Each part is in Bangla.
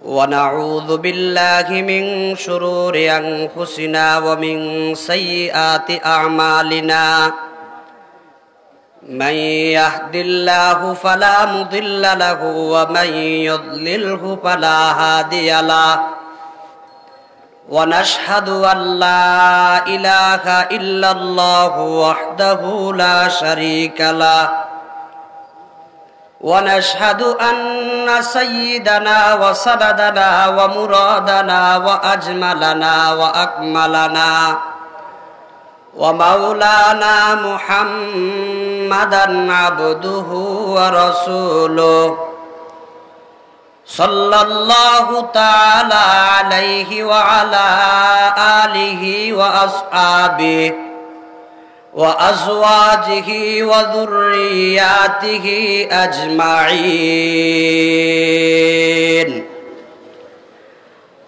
ونعوذ بالله من شرور أنفسنا ومن سيئات أعمالنا من يهد الله فلا مضل له ومن يضلله فلا هادي له ونشهد أن لا إله إلا الله وحده لا شريك له ونشهد أن سيدنا وسندنا ومرادنا وأجملنا وأكملنا ومولانا محمدا عبده ورسوله صلى الله تعالى عليه وعلى آله وأصحابه وأزواجه وذرياته أجمعين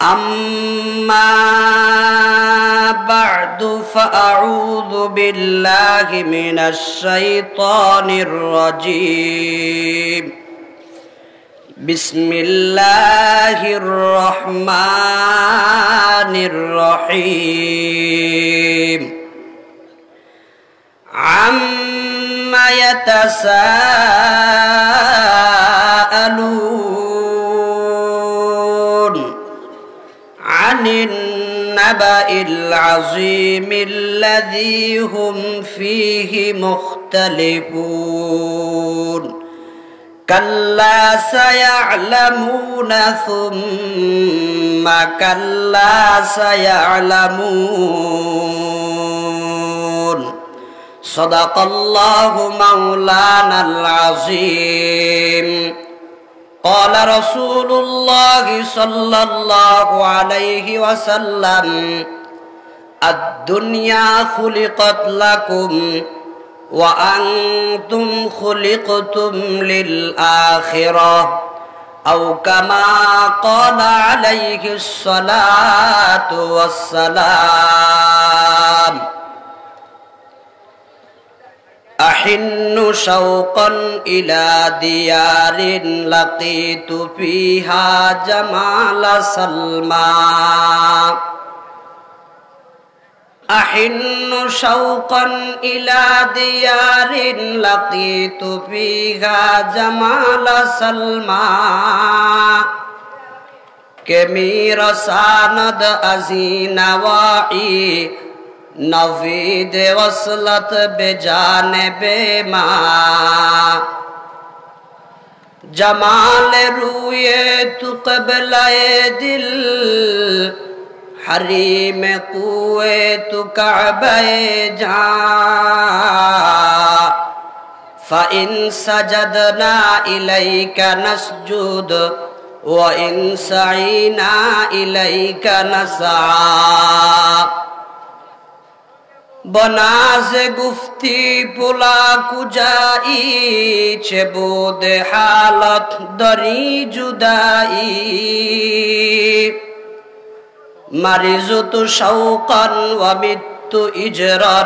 أما بعد فأعوذ بالله من الشيطان الرجيم بسم الله الرحمن الرحيم عما يتساءلون عن النبأ العظيم الذي هم فيه مختلفون كلا سيعلمون ثم كلا سيعلمون صدق الله مولانا العظيم قال رسول الله صلى الله عليه وسلم الدنيا خلقت لكم وأنتم خلقتم للآخرة أو كما قال عليه الصلاة والسلام أحن شوقا إلى ديار لقيت فيها جمال سلمى أحن شوقا إلى ديار لقيت فيها جمال سلمى کہ میرا ساند ازین وائی نوید وصلت بجانب ماں جمال روئے تو قبلہ دل حریم قوے تو کعبہ جاں فإن سجدنا إليك نسجد وإن سعينا إليك نسعى بناز گفتی پلا کجائی چه بود حالت دری جدائی مرضت شوقا ومت اجرا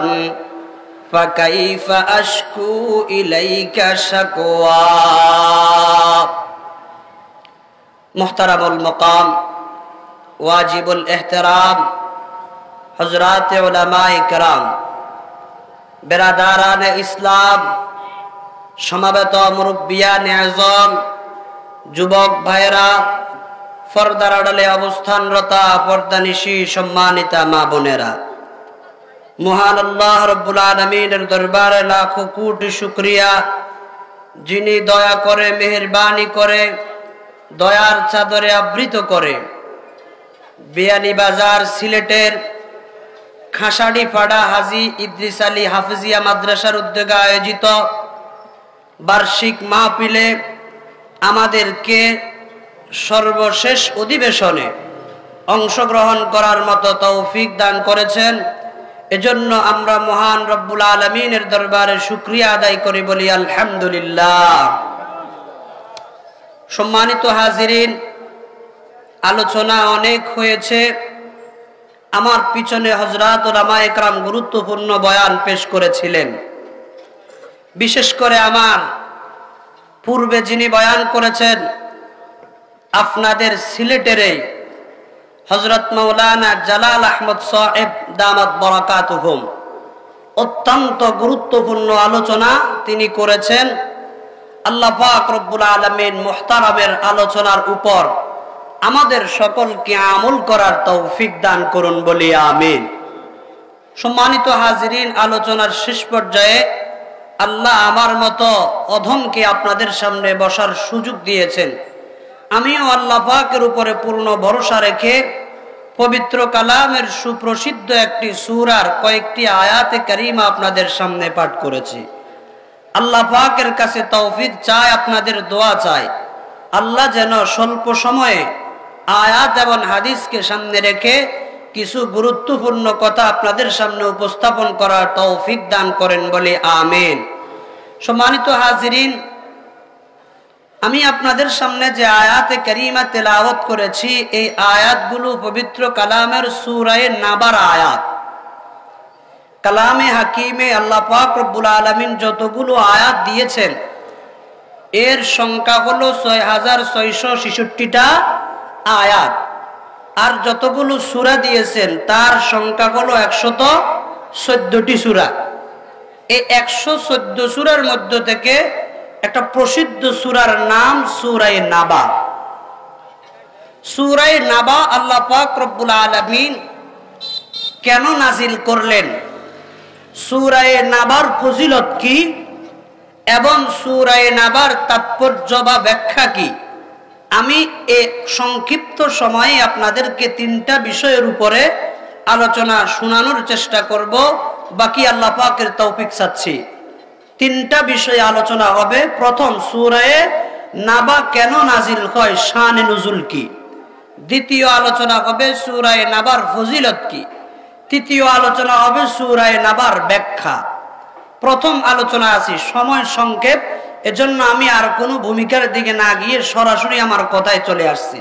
فكيف أشكو إليك شكوى محترم المقام واجب الاحترام हज़रात उलमाए किराम बिरादारान इस्लाम समवेत मुरब्बियान आज़म যুবক ভাইরা পর্দার আড়ালে অবস্থানরতা পর্দানিশী সম্মানিতা মা বোনেরা মহান আল্লাহ রাব্বুল আলামিনের দরবারে লাখো কোটি শুকরিয়া যিনি দয়া করে মেহেরবানি করে দয়ার চাদরে আবৃত করে বিয়ানীবাজার সিলেটের খাসাড়িপাড়া হাজী ইদ্রিস আলী হাফিজিয়া মাদ্রাসার উদ্যোগে আয়োজিত বার্ষিক মাহফিলে আমাদেরকে সর্বশেষ অধিবেশনে অংশগ্রহণ করার মতো তৌফিক দান করেছেন। এজন্য আমরা মহান রব্বুল আলামিনের দরবারে শুকরিয়া আদায় করি, বলি আলহামদুলিল্লাহ। সম্মানিত হাজিরিন, আলোচনা অনেক হয়েছে। আমার পিছনে হযরত উলামায়ে কেরাম গুরুত্বপূর্ণ বয়ান পেশ করেছিলেন। বিশেষ করে আমার পূর্বে যিনি বয়ান করেছেন আপনাদের সিলেটের হযরত মাওলানা জালাল আহমদ সাহেব দামাত বারাকাতুহুম অত্যন্ত গুরুত্বপূর্ণ আলোচনা তিনি করেছেন। আল্লাহ পাক রব্বুল আলামিন মুহতারামের আলোচনার উপর আমাদের সকলকে আমল করার তৌফিক দান করুন বলি আমিন। সম্মানিত হাজিরিন, আলোচনার শেষ পর্যায়ে আল্লাহ আমার মতো অধমকে আপনাদের সামনে বসার সুযোগ দিয়েছেন। আমিও আল্লাহ পাকের উপরে পূর্ণ ভরসা রেখে পবিত্র কালামের সুপ্রসিদ্ধ একটি সূরার কয়েকটি আয়াতে কারিমা আপনাদের সামনে পাঠ করেছি। আল্লাহ পাকের কাছে তৌফিক চাই, আপনাদের দোয়া চাই। আল্লাহ যেন স্বল্প সময়ে আয়াত এবং হাদিসকে সামনে রেখে কিছু গুরুত্বপূর্ণ কথা আপনাদের সামনে উপস্থাপন করার তৌফিক দান করেন বলে আমিন। সম্মানিত হাজিরিন, আমি আপনাদের সামনে যে আয়াতে কারিমা তেলাওয়াত করেছি, এই আয়াতগুলো পবিত্র কালামের সূরা নাবার আয়াত। কালামে হাকিমে আল্লাহ পাক রব্বুল আলামিন যতগুলো আয়াত দিয়েছেন এর সংখ্যা হলো 6666টা আয়াত, আর যতগুলো সূরা দিয়েছেন তার সংখ্যা হলো 114টি সূরা। এই 114 সূরার মধ্য থেকে একটা প্রসিদ্ধ সূরার নাম সূরা নাবা। সূরা নাবা আল্লাহ পাক রব্বুল আলামিন কেন নাজিল করলেন, সূরা নাবার ফজিলত কি এবং সূরা নাবার তাৎপর্য বা ব্যাখ্যা কি, আমি এই সংক্ষিপ্ত সময়ে আপনাদেরকে তিনটা বিষয়ের উপরে আলোচনা শোনানোর চেষ্টা করব। বাকি আল্লাহ পাকের তৌফিক চাচ্ছি। তিনটা বিষয়ে আলোচনা হবে। প্রথম, সূরা নাবা কেন নাজিল হয়, শানে নুজুল কি। দ্বিতীয় আলোচনা হবে সূরা নাবার ফজিলত কি। তৃতীয় আলোচনা হবে সূরা নাবার ব্যাখ্যা। প্রথম আলোচনা আছে, সময় সংক্ষেপ, এজন্য আমি আর কোনো ভূমিকার দিকে না গিয়ে সরাসরি আমার কথায় চলে আসছি।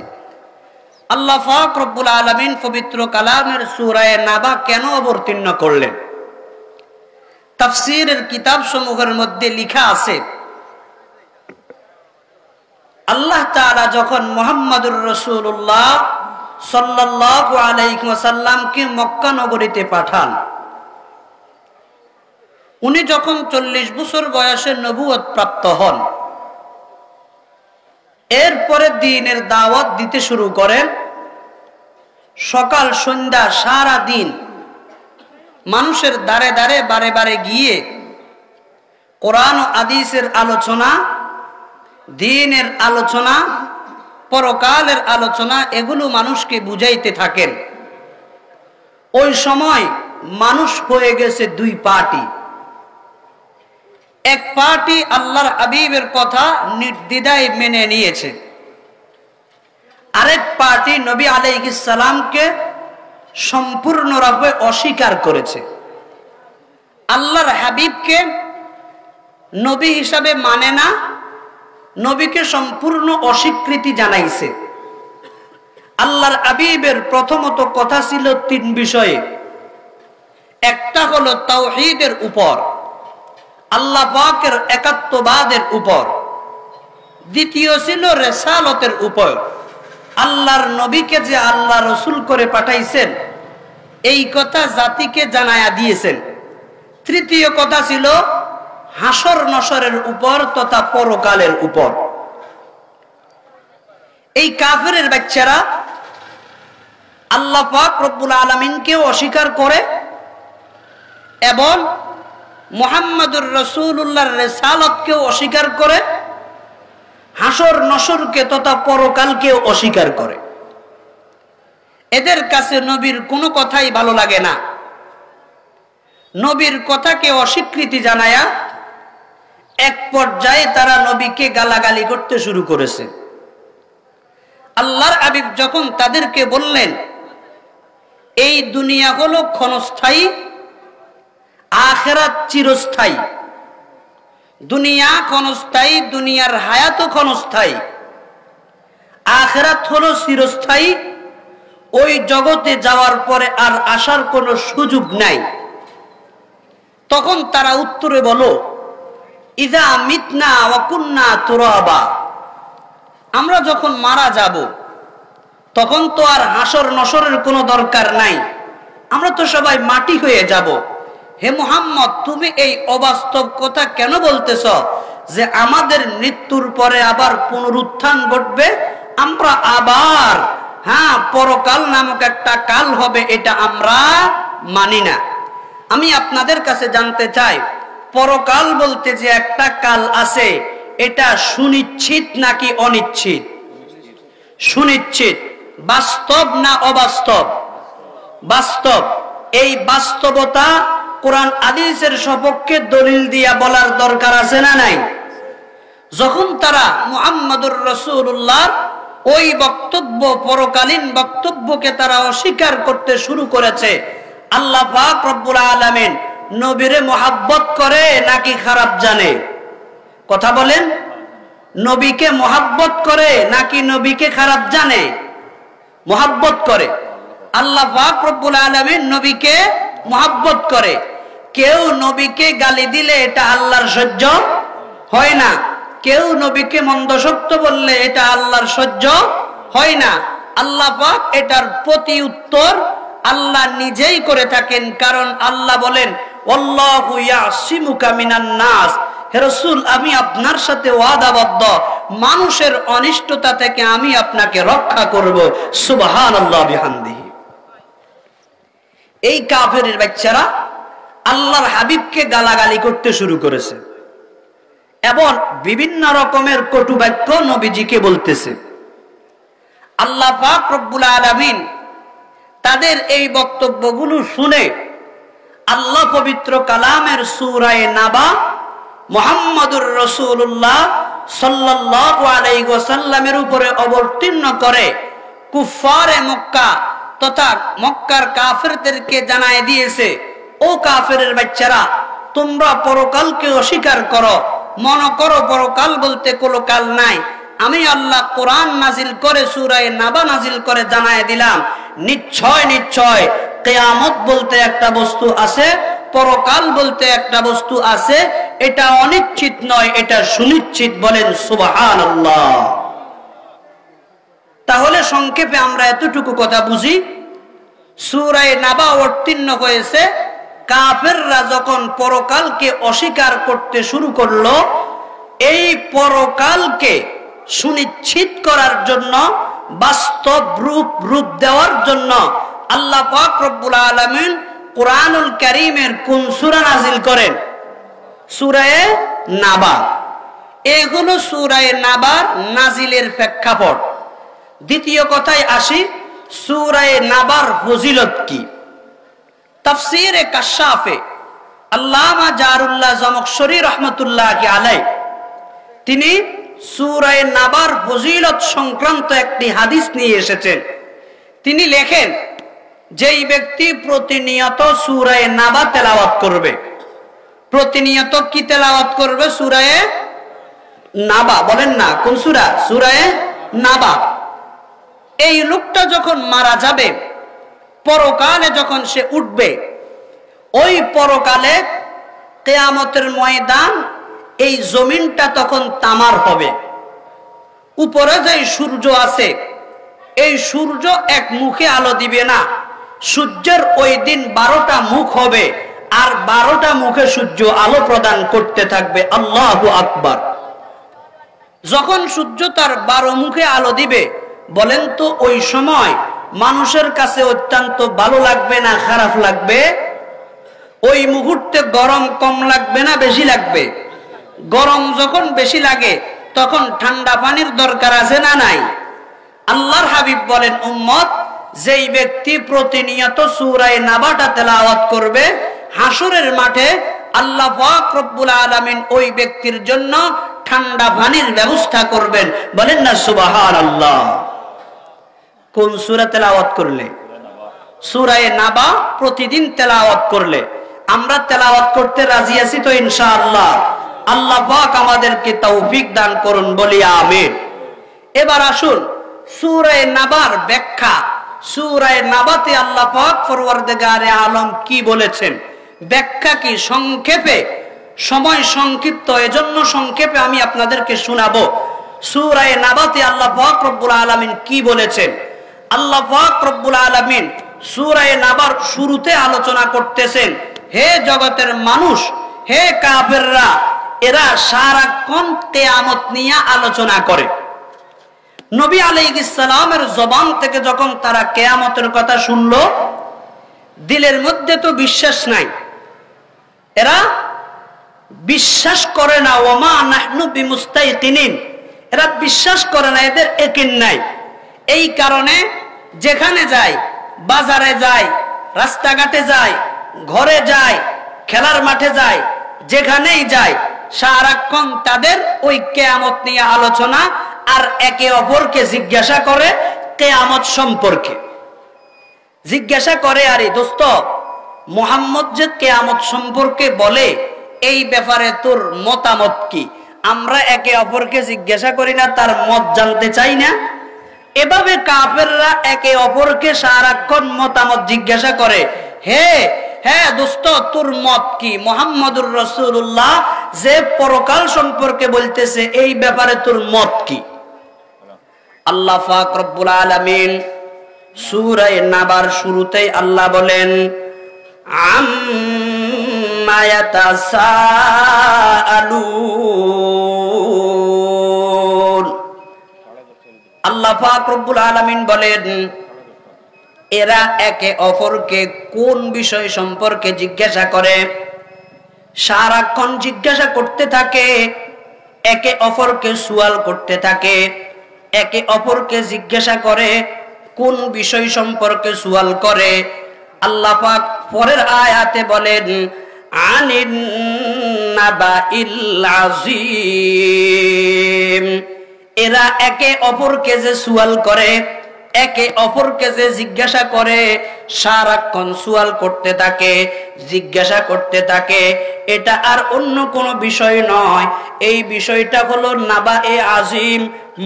আল্লাহ পাক রব্বুল আলামিন পবিত্র কালামের সূরা নাবা কেন অবতীর্ণ করলেন, তাফসীরের কিতাব সমূহের মধ্যে লেখা আছে, আল্লাহ তাআলা যখন মুহাম্মদুর রাসূলুল্লাহ সাল্লাল্লাহু আলাইহি ওয়াসাল্লামকে মক্কা নগরীতে পাঠান, উনি যখন 40 বছর বয়সে নবুয়ত প্রাপ্ত হন, এরপরে দ্বীনের দাওয়াত দিতে শুরু করেন। সকাল সন্ধ্যা সারা দিন মানুষের দ্বারে দ্বারে বারে বারে গিয়ে কোরআন ও হাদিসের আলোচনা, দ্বীনের আলোচনা, পরকালের আলোচনা, এগুলো মানুষকে বুঝাইতে থাকেন। ওই সময় মানুষ হয়ে গেছে দুই পার্টি। এক পার্টি আল্লাহর হাবিবের কথা নির্দ্বিধায় মেনে নিয়েছে, আরেক পার্টি নবী আলাইহিস সালামকে সম্পূর্ণভাবে অস্বীকার করেছে। আল্লাহর হাবিবকে নবী হিসাবে মানে না, নবীকে সম্পূর্ণ অস্বীকৃতি জানাইছে। আল্লাহর হাবিবের প্রথমত কথা ছিল তিন বিষয়ে। একটা হলো তাওহীদের উপর, আল্লাহ পাকের একাত্মবাদের উপর। দ্বিতীয় ছিল রিসালাতের উপর, আল্লাহর নবীকে যে আল্লাহ রসুল করে পাঠাইছেন এই কথা জাতিকে জানায়া দিয়েছেন। তৃতীয় কথা ছিল হাসর নসরের উপর তথা পরকালের উপর। এই কাফেরের বাচ্চারা আল্লাহ পাক রব্বুল আলামিনকে অস্বীকার করে এবং মুহাম্মদুর রাসূলুল্লাহর রিসালাতকে অস্বীকার করে, হাসর নসরকে তথা পরকালকে অস্বীকার করে। এদের কাছে নবীর কোনো কথাই ভালো লাগে না। নবীর কথাকে অস্বীকৃতি জানায়া এক পর্যায়ে তারা নবীকে গালাগালি করতে শুরু করেছে। আল্লাহর হাবিব যখন তাদেরকে বললেন এই দুনিয়া হলো ক্ষণস্থায়ী, আখিরাত চিরস্থায়ী। দুনিয়া ক্ষণস্থায়ী, দুনিয়ার হায়াতও ক্ষণস্থায়ী, আখিরাত হলো চিরস্থায়ী। ওই জগতে যাওয়ার পরে আর আসার কোনো সুযোগ নাই। তখন তারা উত্তরে বলো, ইযা মিতনা ওয়া কুন্না তুরাবা, আমরা যখন মারা যাব তখন তো আর হাসর নসরের কোনো দরকার নাই, আমরা তো সবাই মাটি হয়ে যাব। হে মুহাম্মদ, তুমি এই অবাস্তব কথা কেন বলতেছ যে আমাদের মৃত্যুর পরে আবার পুনরুত্থান ঘটবে, আমরা আবার পরকাল নামক একটা কাল হবে, এটা আমরা মানি না। আমি আপনাদের কাছে জানতে চাই, পরকাল বলতে যে একটা কাল আছে, এটা সুনিশ্চিত নাকি অনিশ্চিত? সুনিশ্চিত। বাস্তব না অবাস্তব? বাস্তব। এই বাস্তবতা কোরআন হাদিসের সপক্ষে দলিল দিয়া বলার দরকার আছে না নাই? যখন তারা মুহাম্মদুর রাসূলুল্লাহ ওই বক্তব্য, পরকালীন বক্তব্যকে তারা অস্বীকার করতে শুরু করেছে, আল্লাহ পাক রব্বুল আলামিন নবীরে মহাব্বত করে নাকি খারাপ জানে? কথা বলেন। নবীকে মহাব্বত করে নাকি নবীকে খারাপ জানে? মহাব্বত করে। আল্লাহ পাক রব্বুল আলামিন নবীকে মহাব্বত করে। কেউ নবীকে গালি দিলে এটা আল্লাহর সহ্য হয় না, কেউ নবীকে মন্দশক্ত বললে এটা আল্লাহর সহ্য হয় না। আল্লাহ পাক এটার প্রতি উত্তর আল্লাহ নিজেই করে থাকেন, কারণ আল্লাহ বলেন, ওয়াল্লাহু ইয়াসিমুকা মিনান নাস। হে রাসূল, আমি আপনার সাথে ওয়াদাবদ্ধ, মানুষের অনিষ্টতা থেকে আমি আপনাকে রক্ষা করব। সুবহানাল্লাহ বিহামদিহি। এই কাফেরের বাচ্চারা আল্লাহর হাবিবকে গালাগালি করতে শুরু করেছে এবং বিভিন্ন রকমের কটু বাক্য নবীজিকে বলতেছে। আল্লাহ পাক রব্বুল আলামিন তাদের এই বক্তব্যগুলো শুনে আল্লাহ পবিত্র কালামের সূরা নাবা মুহাম্মদুর রাসূলুল্লাহ সাল্লাল্লাহু আলাইহি ওয়াসাল্লামের উপরে অবতীর্ণ করে কুফারে মক্কা তথা মক্কার কাফেরদেরকে জানায় দিয়েছে, ও কাফেরের বাচ্চারা, তোমরা পরকালকে অস্বীকার করো, মনে করো পরকাল বলতে কোনো কাল নাই। আমি আল্লাহ কোরআন নাজিল করে সূরা নাবা নাজিল করে জানায় দিলাম, নিশ্চয় নিশ্চয় কিয়ামত বলতে একটা বস্তু আছে, পরকাল বলতে একটা বস্তু আছে, এটা অনিশ্চিত নয়, এটা সুনিশ্চিত। বলেন সুবহানাল্লাহ। তাহলে সংক্ষেপে আমরা এতটুকু কথা বুঝি, সূরা নাবা অবতীর্ণ হয়েছে কাফেররা যখন পরকালকে অস্বীকার করতে শুরু করলো, এই পরকালকে সুনিশ্চিত করার জন্য, বাস্তব রূপ দেওয়ার জন্য আল্লাহ পাক রব্বুল আলামিন কুরআনুল কারীমের কোন সূরা নাজিল করেন? সূরা নাবা। এগুলো সূরা নাবার নাজিলের প্রেক্ষাপট। দ্বিতীয় কথায় আসি, সূরা নাবার ফজিলত কি? তাফসীরে কাশাফে আল্লামা জারুল্লাহ জামখশরী রাহমাতুল্লাহি আলাইহি তিনি সূরা নাবার ফজিলত সংক্রান্ত একটি হাদিস নিয়ে এসেছেন। তিনি লেখেন, যেই ব্যক্তি প্রতিনিয়ত সূরা নাবা তেলাওয়াত করবে, প্রতিনিয়ত কি তেলাওয়াত করবে? সূরা নাবা। বলেন না কোন সূরা? সূরা নাবা। এই লোকটা যখন মারা যাবে, পরকালে যখন সে উঠবে, ওই পরকালে কিয়ামতের ময়দান, এই জমিনটা তখন তামার হবে। উপরে যে সূর্য আছে, এই সূর্য এক মুখে আলো দিবে না, সূর্যের ওই দিন 12টা মুখ হবে, আর 12টা মুখে সূর্য আলো প্রদান করতে থাকবে। আল্লাহু আকবার। যখন সূর্য তার 12 মুখে আলো দিবে, বলেন তো ওই সময় মানুষের কাছে অত্যন্ত ভালো লাগবে না খারাপ লাগবে? ওই মুহূর্তে গরম কম লাগবে না বেশি লাগবে? গরম যখন বেশি লাগে তখন ঠান্ডা পানির দরকার আছে না নাই? আল্লাহর হাবিব বলেন, উম্মত, যেই ব্যক্তি প্রতিনিয়ত সূরা নাবাটা তেলাওয়াত করবে, হাসরের মাঠে আল্লাহ পাক রব্বুল আলামিন ওই ব্যক্তির জন্য ঠান্ডা পানির ব্যবস্থা করবেন। বলেন না সুবহানাল্লাহ। কোন সূরা তেলাওয়াত করলে? সূরা নাবা প্রতিদিন তেলাওয়াত করলে। আমরা তেলাওয়াত করতে রাজি আছি তো ইনশাআল্লাহ? আল্লাহ পাক আমাদেরকে তৌফিক দান করুন, বলি আমিন। এবার আসুন সূরা নাবার ব্যাখ্যা। সূরা নাবাতে আল্লাহ পাক পরওয়ারদিগারে আলম কি বলেছেন, ব্যাখ্যা কি, সংক্ষেপে, সময় সংক্ষিপ্ত, এজন্য সংক্ষেপে আমি আপনাদেরকে শোনাবো। সূরা নাবাতে আল্লাহ পাক রব্বুল আলামিন কি বলেছেন? আল্লাহ পাক রব্বুল আলামিন সূরা নাবার শুরুতে আলোচনা করতেছেন, হে জগতের মানুষ, হে কাফেররা, এরা সারাক্ষণ কিয়ামত নিয়ে আলোচনা করে। নবী আলাইহিস সালামের জবান থেকে যখন তারা কিয়ামতের কথা শুনলো, দিলের মধ্যে তো বিশ্বাস নাই, এরা বিশ্বাস করে না। ওমা নাহনু বিমুস্তাইকিনিন, এরা বিশ্বাস করে না, এদের ইয়াকিন নাই। এই কারণে যেখানে যায়, বাজারে যায়, রাস্তাঘাটে যায়, ঘরে যায়, খেলার মাঠে যায়, যেখানেই যায়, সারাক্ষণ তাদের ওই কিয়ামত নিয়ে আলোচনা, আর একে অপরকে জিজ্ঞাসা করে কিয়ামত সম্পর্কে। জিজ্ঞাসা করে, আরে দোস্ত, মুহাম্মদ যে কিয়ামত সম্পর্কে বলে, এই ব্যাপারে তোর মতামত কি? আমরা একে অপরকে জিজ্ঞাসা করি না, তার মত জানতে চাই না? এভাবে কাফেররা একে অপরকে সারাক্ষণ মতামত জিজ্ঞাসা করে, হ্যাঁ দোস্ত, তোর মত কি? মুহাম্মদুর রাসূলুল্লাহ যে পরকাল সম্পর্কে বলতেছে, এই ব্যাপারে তোর মত কি? আল্লাহ পাক রব্বুল আলামিন সূরা নাবার শুরুতেই আল্লাহ বলেন, আম্মা ইয়াতাসাআলুন। আল্লাহ পাক রব্বুল আলামিন বলেন, এরা একে অপরকে কোন বিষয় সম্পর্কে জিজ্ঞাসা করে? সারাক্ষণ জিজ্ঞাসা করতে থাকে, একে অপরকে সুয়াল করতে থাকে, একে অপরকে জিজ্ঞাসা করে। কোন বিষয় সম্পর্কে সুয়াল করে? আল্লাহ পাক পরের আয়াতে বলেন, আনিন নাবাইল আযীম। এরা একে অপরকে যে সুয়াল করে, একে অপরকে যে জিজ্ঞাসা করে, সারাক্ষণ সুয়াল করতে থাকে, জিজ্ঞাসা করতে থাকে, এটা আর অন্য কোনো বিষয় নয়। এই বিষয়টা হলো নাবায়ে আযীম,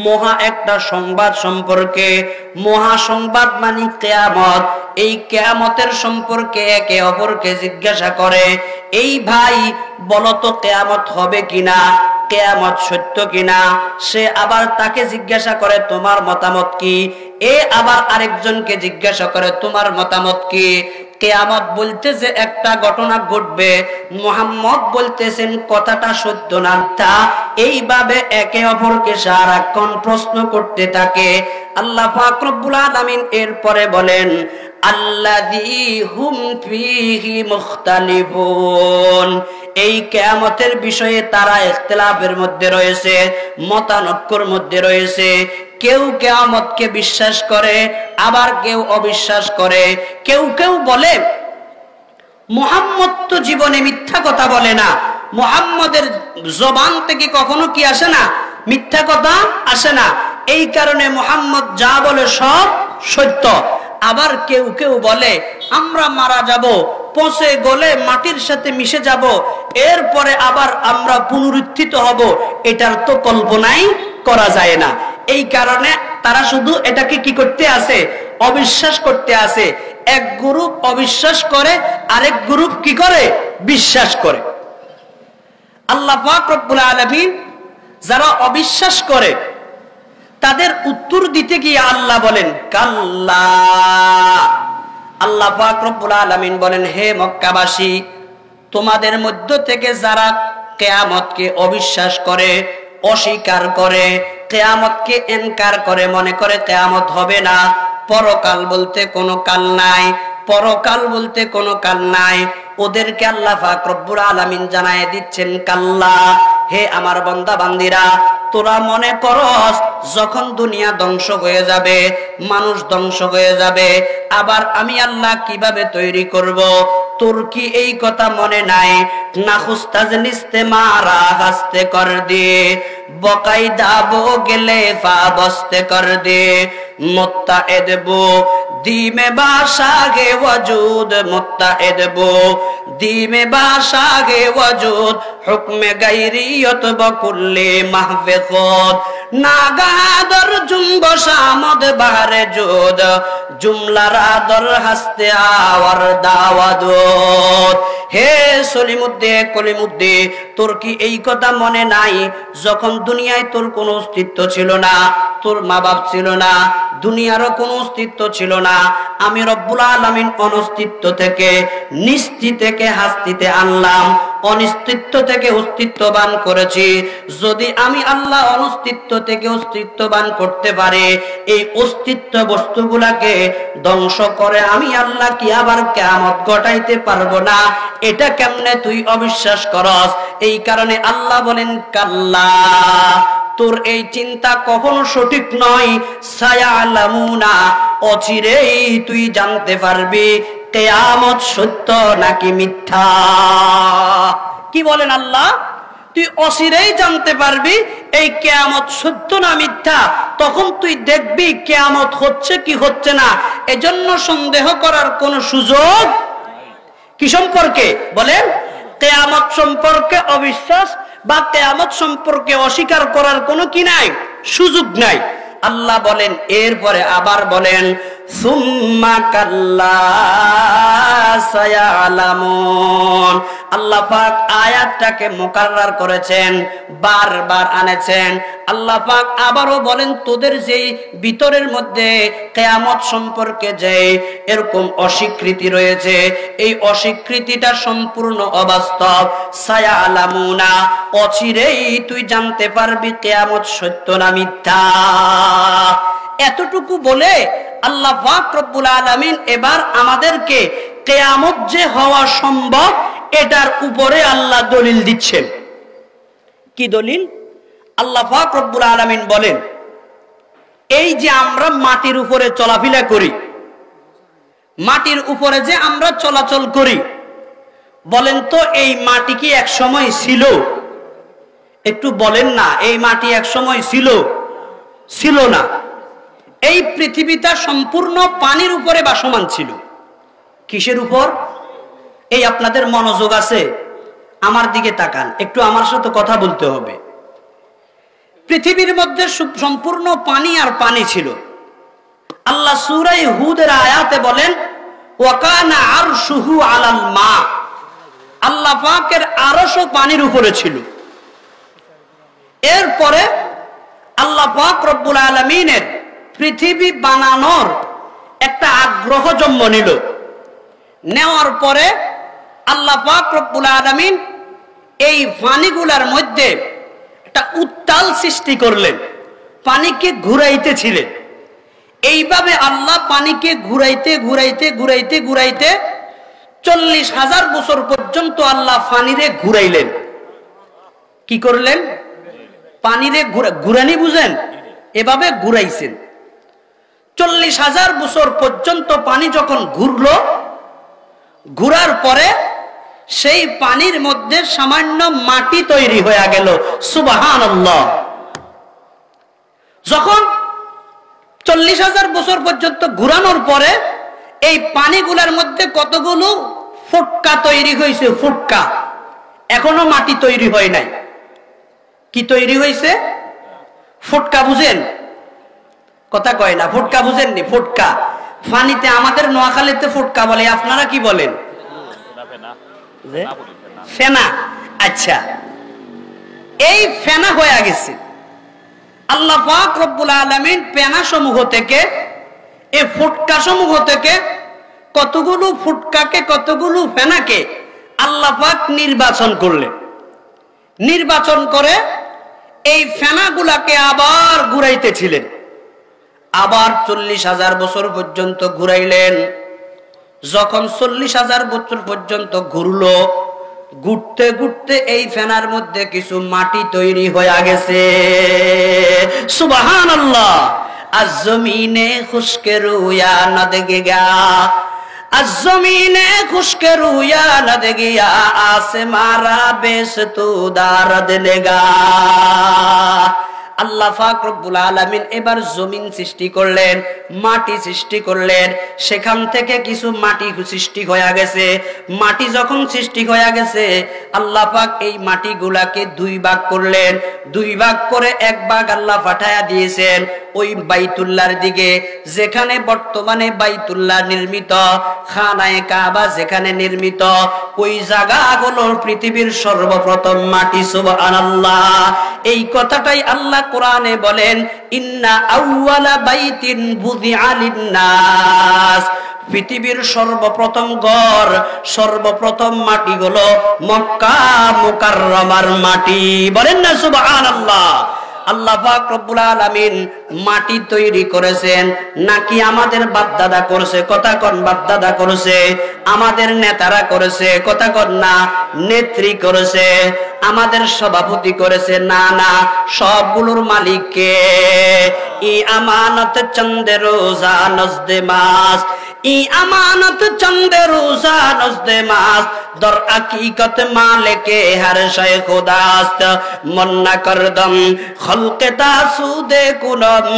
মহা একটা সংবাদ সম্পর্কে। মহা সংবাদ মানে কিয়ামত। এই কিয়ামতের সম্পর্কে একে অপরকে জিজ্ঞাসা করে, এই ভাই বলো তো কিয়ামত হবে কিনা, কিয়ামত সত্য কিনা? সে আবার তাকে জিজ্ঞাসা করে, তোমার মতামত কি? এ আবার আরেকজনকে জিজ্ঞাসা করে, তোমার মতামত কি? কিয়ামত বলতেছে একটা ঘটনা ঘটবে, মুহাম্মদ বলতেছেন কথাটা সত্য না মিথ্যা। এইভাবে একে অপরকে সারাক্ষণ প্রশ্ন করতে থাকে। আল্লাহ পাক রব্বুল আলামিন এরপরে বলেন, আল্লাযী হুম ফীহি মুখতালিফুন। এই কিয়ামতের বিষয়ে তারা ইখতিলাফের মধ্যে রয়েছে, মতানৈক্যের মধ্যে রয়েছে। কেউ কিয়ামতকে বিশ্বাস করে, আবার কেউ অবিশ্বাস করে। কেউ কেউ বলে, মুহাম্মদ তো জীবনে মিথ্যা কথা বলে না, মুহাম্মদের জবান থেকে কখনো কি আসে না? মিথ্যা কথা আসে না। এই কারণে মুহাম্মদ যা বলে সব সত্য। আবার কেউ কেউ বলে, আমরা মারা যাব, পচে গলে মাটির সাথে মিশে যাব, এরপরে আবার আমরা পুনরুত্থিত হব, এটার তো কল্পনাই করা যায় না। এই কারণে তারা শুধু এটাকে কি করতে আসে? অবিশ্বাস করতে আসে। এক গ্রুপ অবিশ্বাস করে, আরেক গ্রুপ কি করে? বিশ্বাস করে। আল্লাহ পাক রব্বুল আলামিন যারা অবিশ্বাস করে তাদের উত্তর দিতে গিয়ে আল্লাহ বলেন, কাল্লা। আল্লাহ পাক রব্বুল আলামিন বলেন, হে মক্কাবাসী, তোমাদের মধ্য থেকে যারা কিয়ামতকে অবিশ্বাস করে, অস্বীকার করে, কিয়ামতকে ইনকার করে, মনে করে কিয়ামত হবে না, পরকাল বলতে কোনো কাল নাই, পরকাল বলতে কোনো কাল নাই, ওদেরকে আল্লাহ পাক রব্বুল আলামিন জানায় দিচ্ছেন, কাল্লা, হে আমার বান্দা বান্দিরা, তোরা মনে করস যখন দুনিয়া ধ্বংস হয়ে যাবে, মানুষ ধ্বংস হয়ে যাবে, আবার আমি আল্লাহ কিভাবে তৈরি করব, তোর কি এই কথা মনে নাই? না খুস্তাজ নিস্তে মারা হাসতে কর দে, বকাই দাবো গেলে ফা বসতে কর দে, মুত্তাঈদ বো দিমে বাশাগে ওয়াজুদ, মুত্তাঈদ বো দিমে বাশাগে ওয়াজুদ, হুকমে গায়রিয়ত বকুল্লে মাহবে খুদ, নাগাদর জুম্ব শামদ বারে জুদ, জুমলার আদর হাসতে আওয়ার দাওয়াদুদ। হে সলিমুদ্দিন কলিমুদ্দিন, তোর কি এই কথা মনে নাই যখন দুনিয়ায় তোর কোনো অস্তিত্ব ছিল না, তোর মা বাপ ছিল না, দুনিয়ারও কোনো অস্তিত্ব ছিল না, আমি রব্বুল আলামিন অনস্তিত্ব থেকে নিস্তি থেকে হাস্তিতে আনলাম, অনিস্তিত্ব থেকে অস্তিত্ববান করেছি। যদি আমি আল্লাহ অনস্তিত্ব থেকে অস্তিত্ববান করতে পারি, এই অস্তিত্ব বস্তুগুলাকে ধ্বংস করে আমি আল্লাহ কি আবার কিয়ামত ঘটাইতে পারবো না? এটা কেমনে তুই অবিশ্বাস করস? এই কারণে আল্লাহ বলেন কাল্লা, তোর এই চিন্তা কখনো সঠিক নয়। সায়ালামুনা, অচিরেই তুই জানতে পারবি কিয়ামত সত্য নাকি মিথ্যা। কি বলেন আল্লাহ? তুই অচিরেই জানতে পারবি এই কিয়ামত সত্য না মিথ্যা। তখন তুই দেখবি কিয়ামত হচ্ছে কি হচ্ছে না। এজন্য সন্দেহ করার কোনো সুযোগ কি সম্পর্কে বলেন? কিয়ামত সম্পর্কে অবিশ্বাস বা কিয়ামত সম্পর্কে অস্বীকার করার কোনো কি নাই, সুযোগ নাই। আল্লাহ বলেন, এরপরে আবার বলেন সুম্মা কাল্লা সায়ালামুন। আল্লাহ পাক আয়াতটাকে মুকাররার করেছেন, বারবার আনেছেন। আল্লাহ পাক আবারও বলেন, তোদের যেই ভিতরের মধ্যে কিয়ামত সম্পর্কে যে এরকম অস্বীকৃতি রয়েছে, এই অস্বীকৃতিটা সম্পূর্ণ অবাস্তব। সায়ালামুনা, অচিরেই তুই জানতে পারবি কিয়ামত সত্য না মিথ্যা। এতটুকু বলে আল্লাহ পাক রব্বুল আলামিন এবার আমাদেরকে কিয়ামত যে হওয়া সম্ভব এটার উপরে আল্লাহ দলিল দিচ্ছেন। কি দলিল? আল্লাহ পাক রব্বুল আলামিন বলেন, এই যে আমরা মাটির উপরে চলাফেরা করি, মাটির উপরে যে আমরা চলাচল করি, বলেন তো এই মাটি কি এক সময় ছিল? একটু বলেন না, এই মাটি এক সময় ছিল? ছিল না। এই পৃথিবীটা সম্পূর্ণ পানির উপরে ভাসমান ছিল। কিসের উপর? এই আপনাদের মনোযোগ আছে? আমার দিকে তাকান, একটু আমার সাথে কথা বলতে হবে। পৃথিবীর মধ্যে সম্পূর্ণ পানি আর পানি ছিল। আল্লাহ সূরা হুদের আয়াতে বলেন ওয়াকানা আরশুহু আলাল মা। আল্লাহ পাকের আরশও পানির উপরে ছিল। এরপরে আল্লাহ পাক রব্বুল আলামিনের পৃথিবী বানানোর একটা আগ্রহ জন্ম নিল। নেওয়ার পরে আল্লাহ পাক রব্বুল আলামিন এই পানিগুলার মধ্যে একটা উত্তাল সৃষ্টি করলেন, পানিকে ঘুরাইতেছিলেন। এইভাবে আল্লাহ পানিকে ঘুরাইতে ঘুরাইতে ঘুরাইতে ঘুরাইতে 40,000 বছর পর্যন্ত আল্লাহ পানিরে ঘুরাইলেন। কি করলেন? পানিরে ঘুরানি বুঝেন? এভাবে ঘুরাইছেন। 40,000 বছর পর্যন্ত পানি যখন ঘুরলো, ঘুরার পরে সেই পানির মধ্যে সামান্য মাটি তৈরি হয়ে গেল। সুবহানাল্লাহ। যখন 40,000 বছর পর্যন্ত ঘুরানোর পরে এই পানিগুলোর মধ্যে কতগুলো ফুটকা তৈরি হয়েছে। ফুটকা, এখনো মাটি তৈরি হয় নাই। কি তৈরি হয়েছে? ফুটকা বুঝেন? কথা কয় না। ফুটকা বুঝেননি? ফুটকা পানিতে, আমাদের নোয়াখালীতে ফুটকা বলে, আপনারা কি বলেন? ফেনা। আচ্ছা, এই ফেনা হয়ে গেছে। আল্লাহ পাক রব্বুল আলামিন ফেনা সমূহ থেকে, এই ফুটকা সমূহ থেকে কতগুলো ফুটকাকে, কতগুলো ফেনাকে আল্লাহ পাক নির্বাচন করলেন। নির্বাচন করে এই ফেনাগুলাকে আবার ঘুরাইতেছিলেন। আবার 40,000 বছর পর্যন্ত ঘুরাইলেন। যখন 40,000 বছর পর্যন্ত ঘুরলো, ঘুরতে ঘুরতে এই ফেনার মধ্যে কিছু মাটি তৈরি হয়ে গেছে। সুবহানাল্লাহ। আজ জমিনে খুশকে রুয়া না দেখেগা, আজ জমিনে খুশকে রুয়া না দেখিয়া আসে মারা বেশ তু দারদ লেগা। আল্লাহ পাক রব্বুল আলামিন এবার জমিন সৃষ্টি করলেন, মাটি সৃষ্টি করলেন। সেখান থেকে কিছু মাটি সৃষ্টি হয়ে গেছে। মাটি যখন সৃষ্টি হয়ে গেছে, আল্লাহ পাক এই মাটিগুলাকে দুই ভাগ করলেন। দুই ভাগ করে এক ভাগ আল্লাহ পাঠায়া দিয়েছেন ওই বাইতুল্লাহর দিকে, যেখানে বর্তমানে বাইতুল্লাহ নির্মিত, খানায়ে কাবা যেখানে নির্মিত, ওই জায়গাগুলো পৃথিবীর সর্বপ্রথম মাটি। সুবহানাল্লাহ। এই কথাটাই আল্লাহ কোরআনে বলেন, ইন্না আউওয়ালা বাইতিন বুদিআ লিন-নাস। পৃথিবীর সর্বপ্রথম ঘর, সর্বপ্রথম মাটি হলো মক্কা মুকাররমার মাটি। বলেন না সুবহানাল্লাহ। আল্লাহ পাক রব্বুল আলামিন মাটি তৈরি করেছেন নাকি আমাদের বাপ দাদা করেছে? কথা কোন বাপ দাদা করেছে? আমাদের নেতারা করেছে? কথা কোন না নেত্রী করেছে? আমাদের সভাপতি করেছে? না না, সবগুলোর মালিক কে? ই আমানত চন্দে রোজা নজদে মাস, ই আমানত চন্দে রোজা নজদে মাস, দর হकीकत मालिके हर शय खुदास्त, मन न करदम खल्के तासुदे कुनम,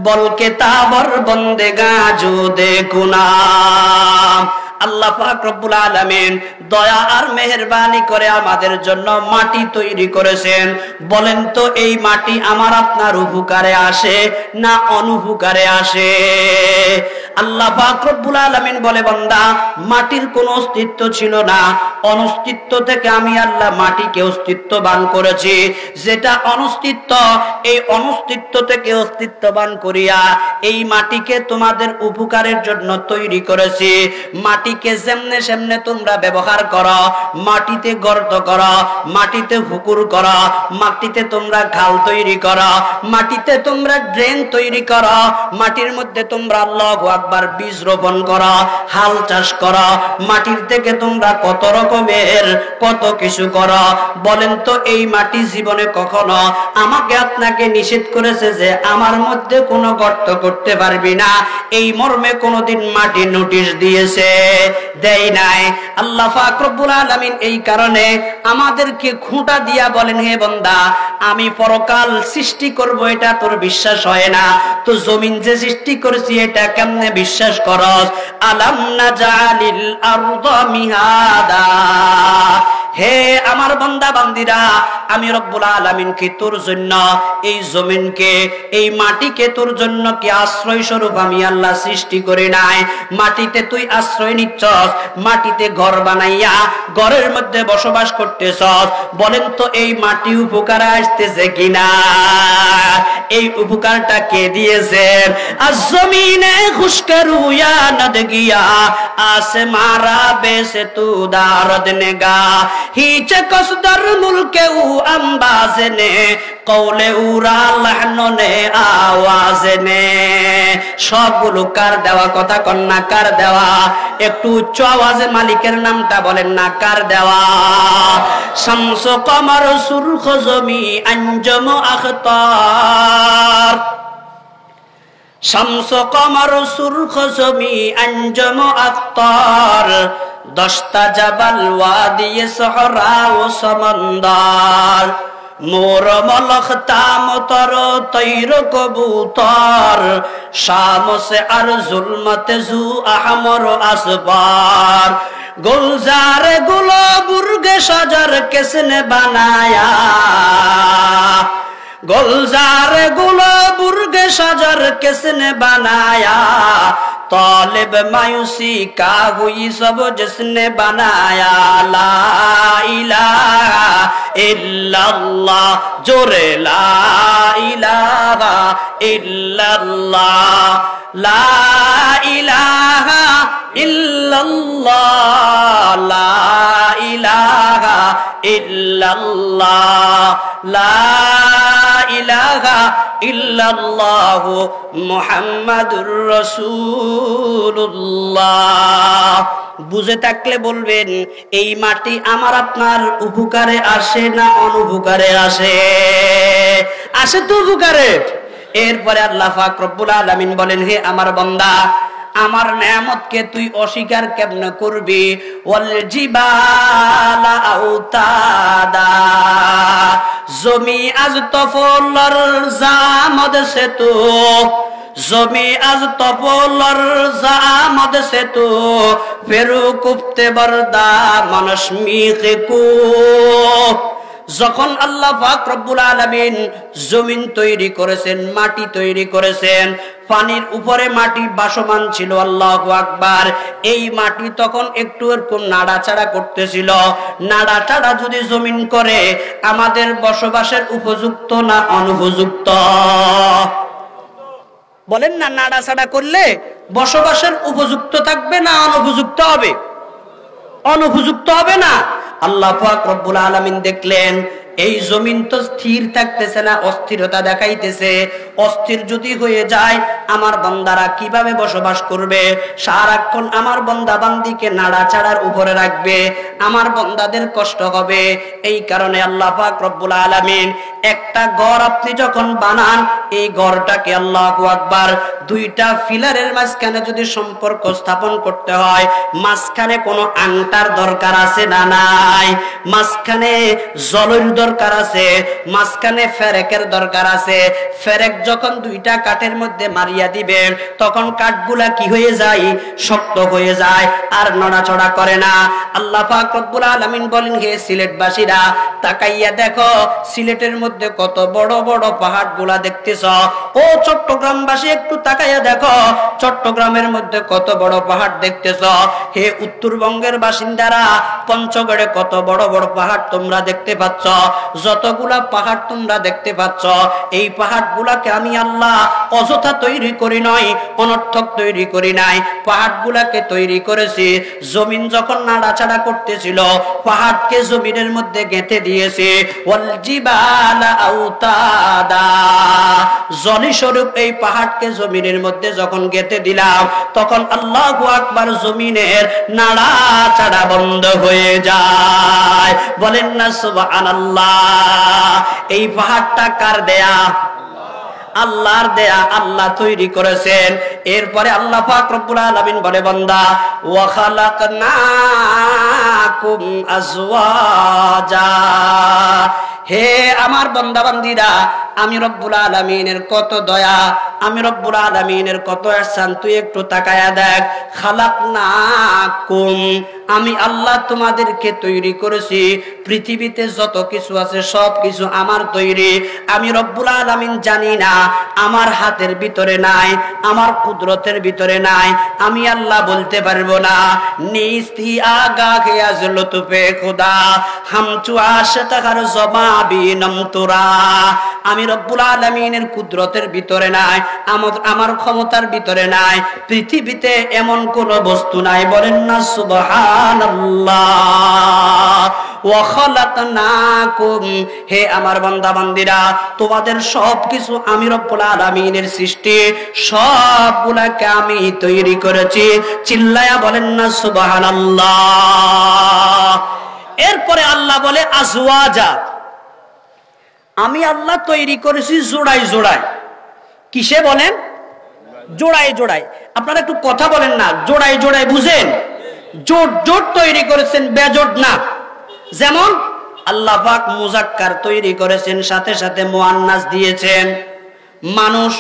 बल्के ताबर बंदेगा जुदे कुनाम। আল্লাহ পাক রব্বুল আলামিন দয়া আর মেহেরবানি করে আমাদের জন্য মাটি তৈরি করেছেন। বলেন তো এই মাটি আমার আপনার উপকারে আসে না অনুপকারে আসে? আল্লাহ পাক রব্বুল আলামিন বলে, বান্দা মাটির কোনো অস্তিত্ব ছিল না, অনস্তিত্ব থেকে আমি আল্লাহ মাটিকে অস্তিত্ববান করেছি। যেটা অনস্তিত্ব, এই অনস্তিত্ব থেকে অস্তিত্ববান করিয়া এই মাটিকে তোমাদের উপকারের জন্য তৈরি করেছি। মাটিকে যেমনে সেমনে তোমরা ব্যবহার করো, মাটিতে গর্ত করো, মাটিতে পুকুর করো, মাটিতে তোমরা খাল তৈরি করো, মাটিতে তোমরা ড্রেন তৈরি করো, মাটির মধ্যে তোমরা আল্লাহু আকবার বীজ রোপণ করো, হাল চাষ করো, মাটির থেকে তোমরা কত রকমের কত কিছু করো। বলেন তো এই মাটি জীবনে কখনো আমাকে আপনাকে নিষেধ করেছে যে আমার মধ্যে কোনো গর্ত করতে পারবি না? এই মর্মে কোনোদিন মাটি নোটিশ দিয়েছে? দেয় নাই। আল্লাহ পাক রব্বুল আলামিন এই কারণে আমাদেরকে খুঁটা দিয়া বলেন, হে বান্দা আমি পরকাল সৃষ্টি করব, এটা তোর বিশ্বাস হয় না তো জমিন যে সৃষ্টি করেছি এটা কেমনে বিশ্বাস করস? আলাম নাজালিল আরদা মিহাদা। হে আমার বান্দা বান্দিরা, আমি রব্বুল আলামিন কি তোর জন্য এই জমিনকে, এই মাটিকে তোর জন্য কি আশ্রয় স্বরূপ আমি আল্লাহ সৃষ্টি করি নাই? মাটিতে তুই আশ্রয় নিচ্ছস, মাটিতে ঘর বানাইয়া ঘরের মধ্যে বসবাস করতেছস। বলেন তো এই মাটি উপকারে আসতেছে কিনা? এই উপকারটা কে দিয়েছেন? আজ জমিনে খুশকে রুয়া নদ গিয়া আসমারা বেসে তু দারদ নেগা, হিচে কসদর মুলকে উ আম্বাজে নে, কৌলে উরা লাহনে আওয়াজে নে। সবগুলো কার দেওয়া? কথা কন্যা কার দেওয়া? একটু উচ্চ আওয়াজে মালিকের নামটা বলেন না, কার দেওয়া? শামস কমর সুরখ জমি আঞ্জম আখতার, শামস কমর সুরখ জমি আঞ্জম আখতার, দশটা জাবাল ওয়াদিয়ে সহরা ও সমন্দর, মোর মলখ তাম তর তৈর কবুতর, শাম সে আর জুলমত জু আহমর আসবার, गुलजार गुलो बुर्ग शजर किसने बनाया, गुलजार गुलो बुर्ग शजर किसने बनाया, तालिब मायूसी का हुई सब जिसने बनाया, ला इलाहा इल्लल्लाह, जोरे ला इलाहा इल्लल्लाह, ला इलाहा इल्लल्लाह, ला इलाहा इल्लल्लाह, ला इलाहा इल्लल्लाह, मुहम्मदुर রাসূলুল্লাহ। বুঝে থাকলে বলবেন এই মাটি আমার আপনার উপকারে আসে না অনুপকারে আসে? আসে তো উপকারে। এরপরে আল্লাহ পাক রব্বুল আলামিন বলেন, হে আমার বান্দা আমার নেয়ামতকে তুই অস্বীকার কেমনে করবি? ওয়াল জিবালা আউতাদা, জমি আজ তফলর জামদ সে তো, জমি আজ তপলর জামদ সে তো, ফেরু কুফতে বরদা মানুষ মিখে কো। যখন আল্লাহ পাক রব্বুল আলামিন জমিন তৈরি করেছেন, মাটি তৈরি করেছেন, পানির উপরে মাটি বাসমান ছিল, আল্লাহু আকবার। এই মাটি তখন একটু এরকম নাড়াচাড়া করতেছিল। নাড়াচাড়া যদি জমিন করে, আমাদের বসবাসের উপযুক্ত না অনুপযুক্ত? বলেন না, নাড়াচাড়া করলে বসবাসের উপযুক্ত থাকবে না অনুপযুক্ত হবে? অনুপযুক্ত হবে না। আল্লাহ পাক রব্বুল আলামিন দেখলেন এই জমিন তো স্থির থাকতেছে না, অস্থিরতা দেখাইতেছে। অস্থির যদি হয়ে যায় আমার বান্দারা কিভাবে বসবাস করবে? সারাক্ষণ আমার বান্দা বান্দিকে নাড়াচাড়ার উপরে রাখবে, আমার বান্দাদের কষ্ট হবে। এই কারণে আল্লাহ পাক রব্বুল আলামিন একটা ঘর আপনি যখন বানান, এই ঘরটাকে আল্লাহু আকবার দুইটা ফিলারের মাঝখানে যদি সম্পর্ক স্থাপন করতে হয়, মাঝখানে কোনো আংটার দরকার আছে না নাই? মাঝখানে জলের দরকার আছে, মাঝখানে ফেরেকের দরকার আছে। ফেরেক যখন দুইটা কাঠের মধ্যে মারিয়া দিবেন, তখন কাঠগুলা কি হয়ে যায়? শক্ত হয়ে যায়, আর নড়াচড়া করে না। আল্লাহ পাক রব্বুল আলামিন বলেন, হে সিলেটবাসীরা, তাকাইয়া দেখো সিলেটের মধ্যে কত বড় বড় পাহাড় গুলা দেখতেছ। ও চট্টগ্রামবাসী, একটু তাকাইয়া দেখো চট্টগ্রামের মধ্যে কত বড় পাহাড় দেখতেছ। হে উত্তরবঙ্গের বাসিন্দারা, পঞ্চগড়ে কত বড় বড় পাহাড় তোমরা দেখতে পাচ্ছ। যতগুলা পাহাড় তোমরা দেখতে পাচ্ছ, এই পাহাড় গুলাকে আমি আল্লাহ অযথা তৈরি করি নয়, অনর্থক তৈরি করি নাই। পাহাড় গুলাকে তৈরি করেছি জমিন যখন নাড়াচাড়া করতেছিল, পাহাড়কে জমিনের মধ্যে গেঁথে দিয়েছে। ওয়াল জিবালা আউতাদা, জলি স্বরূপ এই পাহাড়কে জমিনের মধ্যে যখন গেঁথে দিলাম, তখন আল্লাহু আকবার জমিনের নাড়াচাড়া বন্ধ হয়ে যায়। বলেন না সুবহানাল্লাহ। এই পাহাড়টা কার দেয়া? আল্লাহর দেয়া, আল্লাহ তৈরি করেছেন। এরপরে আল্লাহ পাক রব্বুল আলামিন বলে, বান্দা ওয়া খালাকনাকুম আজওয়াজা, হে আমার বান্দা বান্দীরা, আমি রব্বুল আলামিনের কত দয়া, আমি রব্বুল আলামিনের কত ihsan, তুই একটু তাকায়া দেখ। খালাকনাকুম, আমি আল্লাহ তোমাদেরকে তৈরি করেছি। পৃথিবীতে যত কিছু আছে সব কিছু আমার তৈরি। আমি রব্বুল আলামিন জানি না, আমার হাতের ভিতরে নাই, আমার কুদরতের ভিতরে নাই, আমি আল্লাহ বলতে পারবো না। নিস্তি আগা কে আজলতুপে খুদা হামচু আশতাকার জবাবি নমতুরা, আমি রব্বুল আলামিনের কুদরতের ভিতরে নাই, আমার ক্ষমতার ভিতরে নাই। পৃথিবীতে এমন কোন বস্তু নাই। বলেন না সুবহানাল্লাহ। ওয়া খালাকনাকুম, হে আমার বান্দা বান্দিরা, তোমাদের সবকিছু আমি রব্বুল আলামিনের সৃষ্টি, সবগুলাকে আমি তৈরি করেছি। চিল্লায়া বলেন না সুবহানাল্লাহ। এরপরে আল্লাহ বলে আজওয়াজা, আমি আল্লাহ তৈরি করেছি জোড়ায় জোড়ায়। কিসে বলেন? জোড়ায় জোড়ায়। আপনারা একটু কথা বলেন না, জোড়ায় জোড়ায় বুঝেন? জোট জোট তৈরি করেছেন, বেজোট না। যেমন আল্লাহ পাক মুজাক্কার তৈরি করেছেন, সাথে সাথে মুআন্নাস দিয়েছেন। মানুষ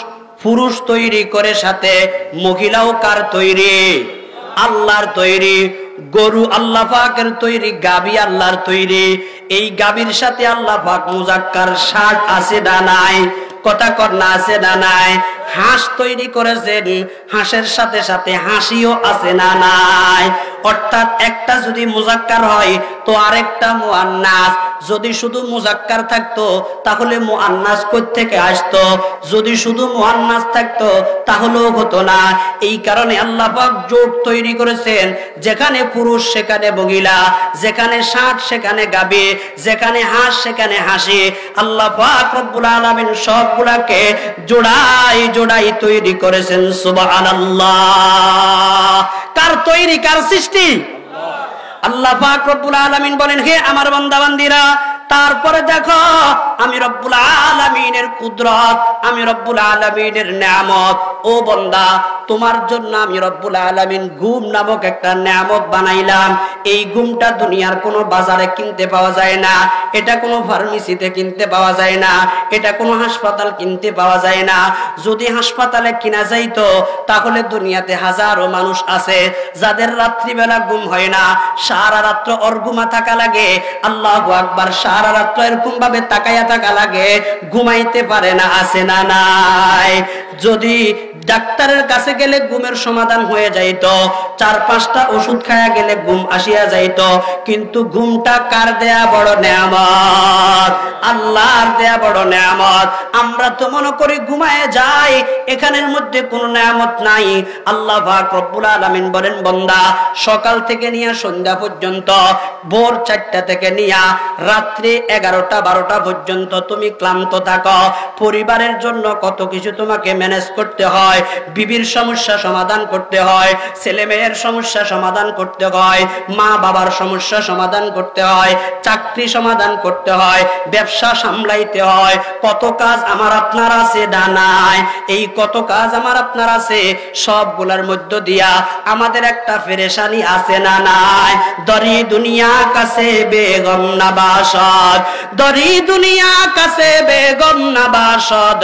পুরুষ তৈরি করে, সাথে মহিলাও কার তৈরি? আল্লাহর তৈরি। গরু আল্লাহ পাকের তৈরি, গাবি আল্লাহর তৈরি। এই গাবির সাথে আল্লাহ পাক মুজাক্কার ষাট আছে না নাই? কথা কর না, আছে না নাই? হাঁস তৈরি করেছেন, হাঁসের সাথে সাথে হাসিও আছে না নাই? অর্থাৎ একটা যদি মুজাক্কার হয় তো আরেকটা মুআন্নাস। যদি শুধু মুজাক্কার থাকতো তাহলে মুআন্নাস কই থেকে আসতো? যদি শুধু মুআন্নাস থাকতো তাহলেও হতো না। এই কারণে আল্লাহ পাক জোট তৈরি করেছেন, যেখানে পুরুষ সেখানে মহিলা, যেখানে ষাট সেখানে গাবি, যেখানে হাঁস সেখানে হাসি। আল্লাহ পাক রব্বুল আলামিন সবগুলাকে জোড়াই জোড়াই তৈরি করেছেন। সুবহানাল্লাহ। কার তৈরি, কার সৃষ্টি? আল্লাহ পাক রব্বুল আলামিন বলেন, হে আমার বান্দা বান্দীরা, তারপরে দেখো আমি রব্বুল আলামিনের কুদরত, আমি রব্বুল আলামিনের নিয়ামত। ও বান্দা, তোমার জন্য আমি রব্বুল আলামিন ঘুম নামক একটা নিয়ামত বানাইলাম। এই ঘুমটা দুনিয়ার কোনো বাজারে কিনতে পাওয়া যায় না, এটা কোনো ফার্মেসিতে কিনতে পাওয়া যায় না, এটা কোনো হাসপাতাল কিনতে পাওয়া যায় না। যদি হাসপাতালে কিনা যাইতো তাহলে দুনিয়াতে হাজারো মানুষ আছে যাদের রাত্রিবেলা ঘুম হয় না, সারা রাত্র অর্গুমা থাকা লাগে। আল্লাহু আকবার, সারা রাত্র এরকম ভাবে তাকায়া থাকা লাগে, ঘুমাইতে পারে না। আছে না নাই? যদি ডাক্তারের কাছে গেলে ঘুমের সমাধান হয়ে যাইত, 4-5টা ওষুধ খায়া গেলে ঘুম আসিয়া যাইত, কিন্তু ঘুমটা কার দেয়া বড় নেয়ামত? আল্লাহর দেয়া বড় নেয়ামত। আমরা তো মনে করি ঘুমায় যাই, এখানের মধ্যে কোনো নেয়ামত নাই। আল্লাহ পাক রব্বুল আলামিন বলেন, বান্দা সকাল থেকে নিয়ে সন্ধ্যা পর্যন্ত, ভোর 4টা থেকে নিয়ে রাত্রি 11টা-12টা পর্যন্ত তুমি ক্লান্ত থাকো। পরিবারের জন্য কত কিছু তোমাকে ম্যানেজ করতে হয়, বিবির সমস্যা সমাধান করতে হয়, ছেলে মেয়ের সমস্যা সমাধান করতে হয়, মা বাবার সমস্যা সমাধান করতে হয়, চাকরি সমাধান করতে হয়, ব্যবসা সামলাইতে হয়। কত কাজ আমার আপনার আছে ডানায়, এই কত কাজ আমার আপনার আছে, সবগুলোর মধ্য দিয়া আমাদের একটা পেরেশানি আছে না নাই? দরি দুনিয়া কাছে বেগম না বাসদ, দরি দুনিয়া কাছে বেগম না বাসদ,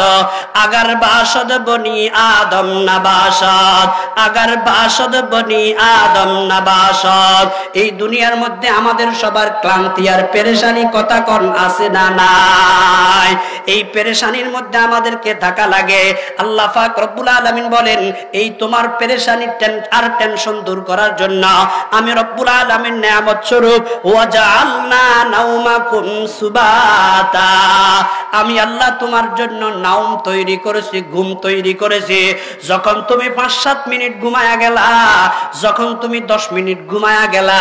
আগার বাসদ বনি আদম না বাসদ, আগার বাসদ বনি আদম না বাসদ। এই দুনিয়ার মধ্যে আমাদের সবার ক্লান্তি আর পেরেশানি কথা কোন আছে না নাই? এই পেরেশানির মধ্যে আমাদেরকে থাকা লাগে। আল্লাহ পাক রব্বুল আলামিন বলেন, এই তোমার পেরেশানি আর টেনশন দূর করার জন্য আমি রব্বুল আলামিন নিয়ামত স্বরূপ ওয়াজআলনা নাওমাকুম সুবাতা, আমি আল্লাহ তোমার জন্য নাওম তৈরি করেছি, ঘুম তৈরি করেছি। যখন তুমি 5-7 মিনিট ঘুমায়া গেলা, যখন তুমি 10 মিনিট ঘুমায়া গেলা,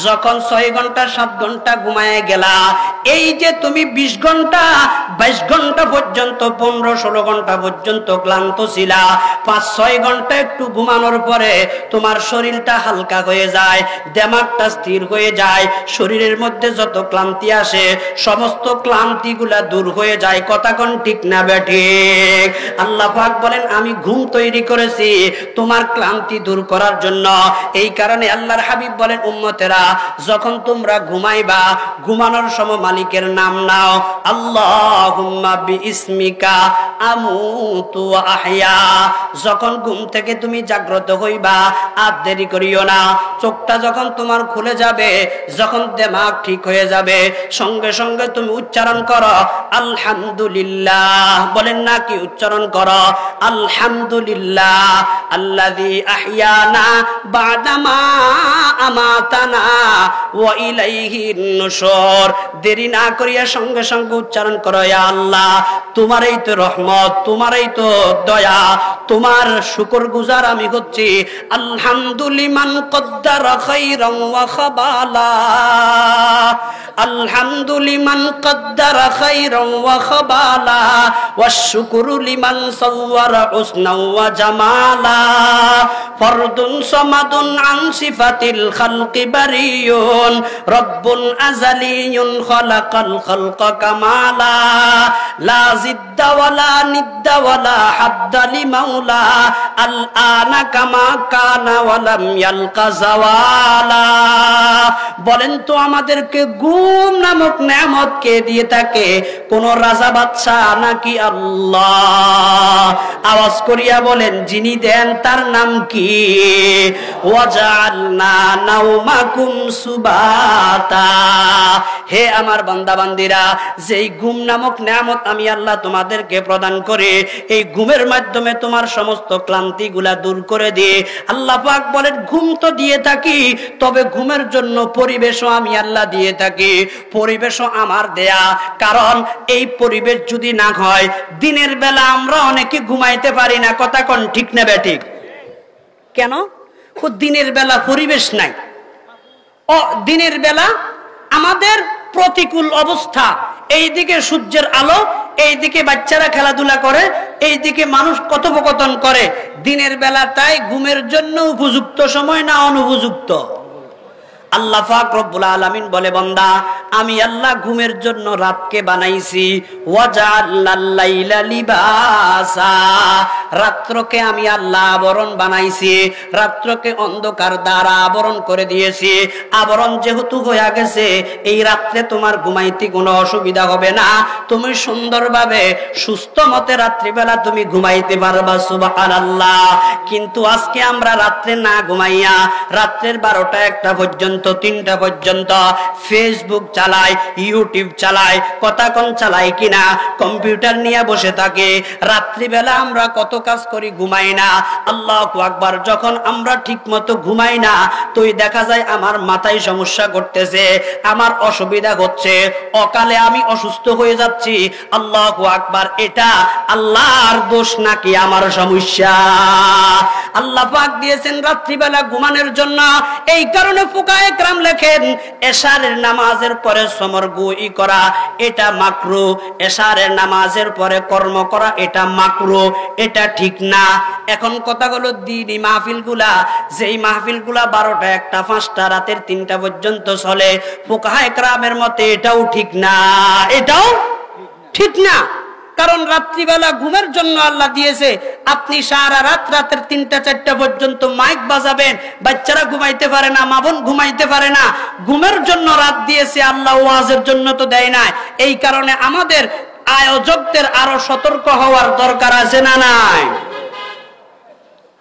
যখন 6 ঘন্টা 7 ঘন্টা ঘুমায়া গেলা, এই যে তুমি 20 ঘন্টা 22 ঘন্টা পর্যন্ত, 15-16 ঘন্টা পর্যন্ত ক্লান্ত ছিলা, 5-6 ঘন্টা একটু ঘুমানোর পরে তোমার শরীরটা হালকা হয়ে যায়, দিমাগটা স্থির হয়ে যায়, শরীরের মধ্যে যত ক্লান্তি আসে সমস্ত ক্লান্তিগুলা দূর হয়ে যায়। কথা কোন ঠিক না বেঠিক? আল্লাহ পাক বলেন, আমি ঘুম তৈরি করেছি তোমার ক্লান্তি দূর করার জন্য। এই কারণে আল্লাহর হাবিব বলেন, উম্মতেরা যখন তোমরা ঘুমাইবা, ঘুমানোর সময় মালিকের নাম নাও। আল্লাহুম্মা বিইসমিকা আমুতু ওয়া আহইয়া। যখন ঘুম থেকে তুমি জাগ্রত হইবা, আর দেরি করিও না। চোখটা যখন তোমার খুলে যাবে, যখন দিমাগ ঠিক হয়ে যাবে, সঙ্গে সঙ্গে তুমি উচ্চারণ করো আলহামদুলিল্লাহ। বলেন না কি উচ্চারণ করো? আলহামদুলিল্লাহ আল্লাযী আহইয়ানা বাদামা আমাতানা ওয়া ইলাইহিন নুশুর। দেরি না করিয়া সঙ্গে সঙ্গে উচ্চারণ করো, ইয়া আল্লাহ তোমারই তো রহমত, তোমারই তো দয়া, তোমার শুকরগুজার আমি হচ্ছি। আলহামদুলিমান কদ্দারা খাইরান ওয়া খাবালা, আলহামদুলিমান কদ্দারা খাইরান ওয়া খাবালা, ওয়াশ শুকরু লিমান সাওয়ারা হুসনান ওয়া জামালা, ফরদুন সামাদুন আন সিফাতিল খালকি বারিয়ুন, রব্বুন আযালিয়ুন খালাকাল খালকা কামালা, লা জিদ্দা ওয়ালা নিদ্দা ওয়ালা হাদ্দা লিমাওলা, আল আনা কামা কানা ওয়া লাম ইয়ালকা যাওয়ালা। বলেন তো আমাদেরকে ঘুম নামক নেয়ামত কে দিয়ে থাকে? কোন রাজা বাদশা নাকি আল্লাহ? আওয়াজ করিয়া বলেন, যিনি দেন তার নাম কি? ওয়াজআলনা নাওমাকুম সুবাতা। হে আমার বান্দা বান্দিরা, যেই ঘুম নামক নেয়ামত আমি আল্লাহ তোমাদেরকে প্রদান করে, এই ঘুমের মাধ্যমে তোমার সমস্ত ক্লান্তি গুলা দূর করে দিয়ে আল্লাহ পাক বলেন, ঘুম তো দিয়ে থাকি, তবে ঘুমের জন্য পরিবেশও আমি আল্লাহ দিয়ে থাকি। পরিবেশও আমার দেয়া, কারণ এই পরিবেশ যদি না হয়, দিনের বেলা আমরা অনেকে ঘুমাইতে পারি না। কথা কোন ঠিক না বেঠিক? কেন? দিনের বেলা পরিবেশ নাই। দিনের বেলা আমাদের প্রতিকূল অবস্থা, এইদিকে সূর্যের আলো, এইদিকে বাচ্চারা খেলাধুলা করে, এইদিকে মানুষ কথোপকথন করে। দিনের বেলা তাই ঘুমের জন্য উপযুক্ত সময় না অনুপযুক্ত? আল্লাহ পাক রব্বুল আলামিন বলে, বান্দা আমি আল্লাহ ঘুমের জন্য রাতকে বানাইছি, ওয়াজআলনাল লাইলা লিবাসা, রাত্রকে আমি আল্লাহ আবরণ বানাইছি, রাত্রকে অন্ধকার দ্বারা আবরণ করে দিয়েছি। আবরণ যেহেতু হয়ে গেছে, এই রাত্রে তোমার ঘুমাইতে কোনো অসুবিধা হবে না, তুমি সুন্দরভাবে সুস্থ মতে রাত্রিবেলা তুমি ঘুমাইতে পারবা। সুবহানাল্লাহ। কিন্তু আজকে আমরা রাত্রে না ঘুমাইয়া রাত্রের 12টা 1টা পর্যন্ত 3টা পর্যন্ত ফেসবুক চালাই, ইউটিউব চালাই, কথাকন চালাই কিনা, কম্পিউটার নিয়ে বসে থাকে। রাত্রিবেলা আমরা কত কাজ করি, ঘুমাই না। আল্লাহু আকবার। যখন আমরা ঠিক মতো ঘুমাই না, তুই দেখা যায় আমার মাথায় সমস্যা করতেছে, আমার অসুবিধা হচ্ছে, অকালে আমি অসুস্থ হয়ে যাচ্ছি। আল্লাহু আকবার। এটা আল্লাহর দোষ নাকি আমার সমস্যা? আল্লাহ পাক দিয়েছেন রাত্রিবেলা ঘুমানোর জন্য। এই কারণে ফুকায়ে কেরাম লেখেন, এশারের নামাজের পরে সমরগুই করা এটা মাকরুহ, এশারের নামাজের পরে কর্ম করা এটা মাকরুহ, এটা ঠিক না। এখন কথাগুলো দিনই মাহফিলগুলা, যেই মাহফিলগুলা 12টা 1টা 5টা রাতের 3টা পর্যন্ত চলে, ফুকায়ে কেরামের মতে এটাও ঠিক না, এটাও ঠিক না। কারণ রাত্রিবেলা ঘুমের জন্য আল্লাহ দিয়েছে। আপনি সারা রাত রাতের 3টা 4টা পর্যন্ত মাইক বাজাবেন, বাচ্চারা ঘুমাইতে পারে না, মা বোন ঘুমাইতে পারে না। ঘুমের জন্য রাত দিয়েছে আল্লাহ, ওয়াজের জন্য তো দেয় না। এই কারণে আমাদের আয়োজকদের আরো সতর্ক হওয়ার দরকার আছে না নাই?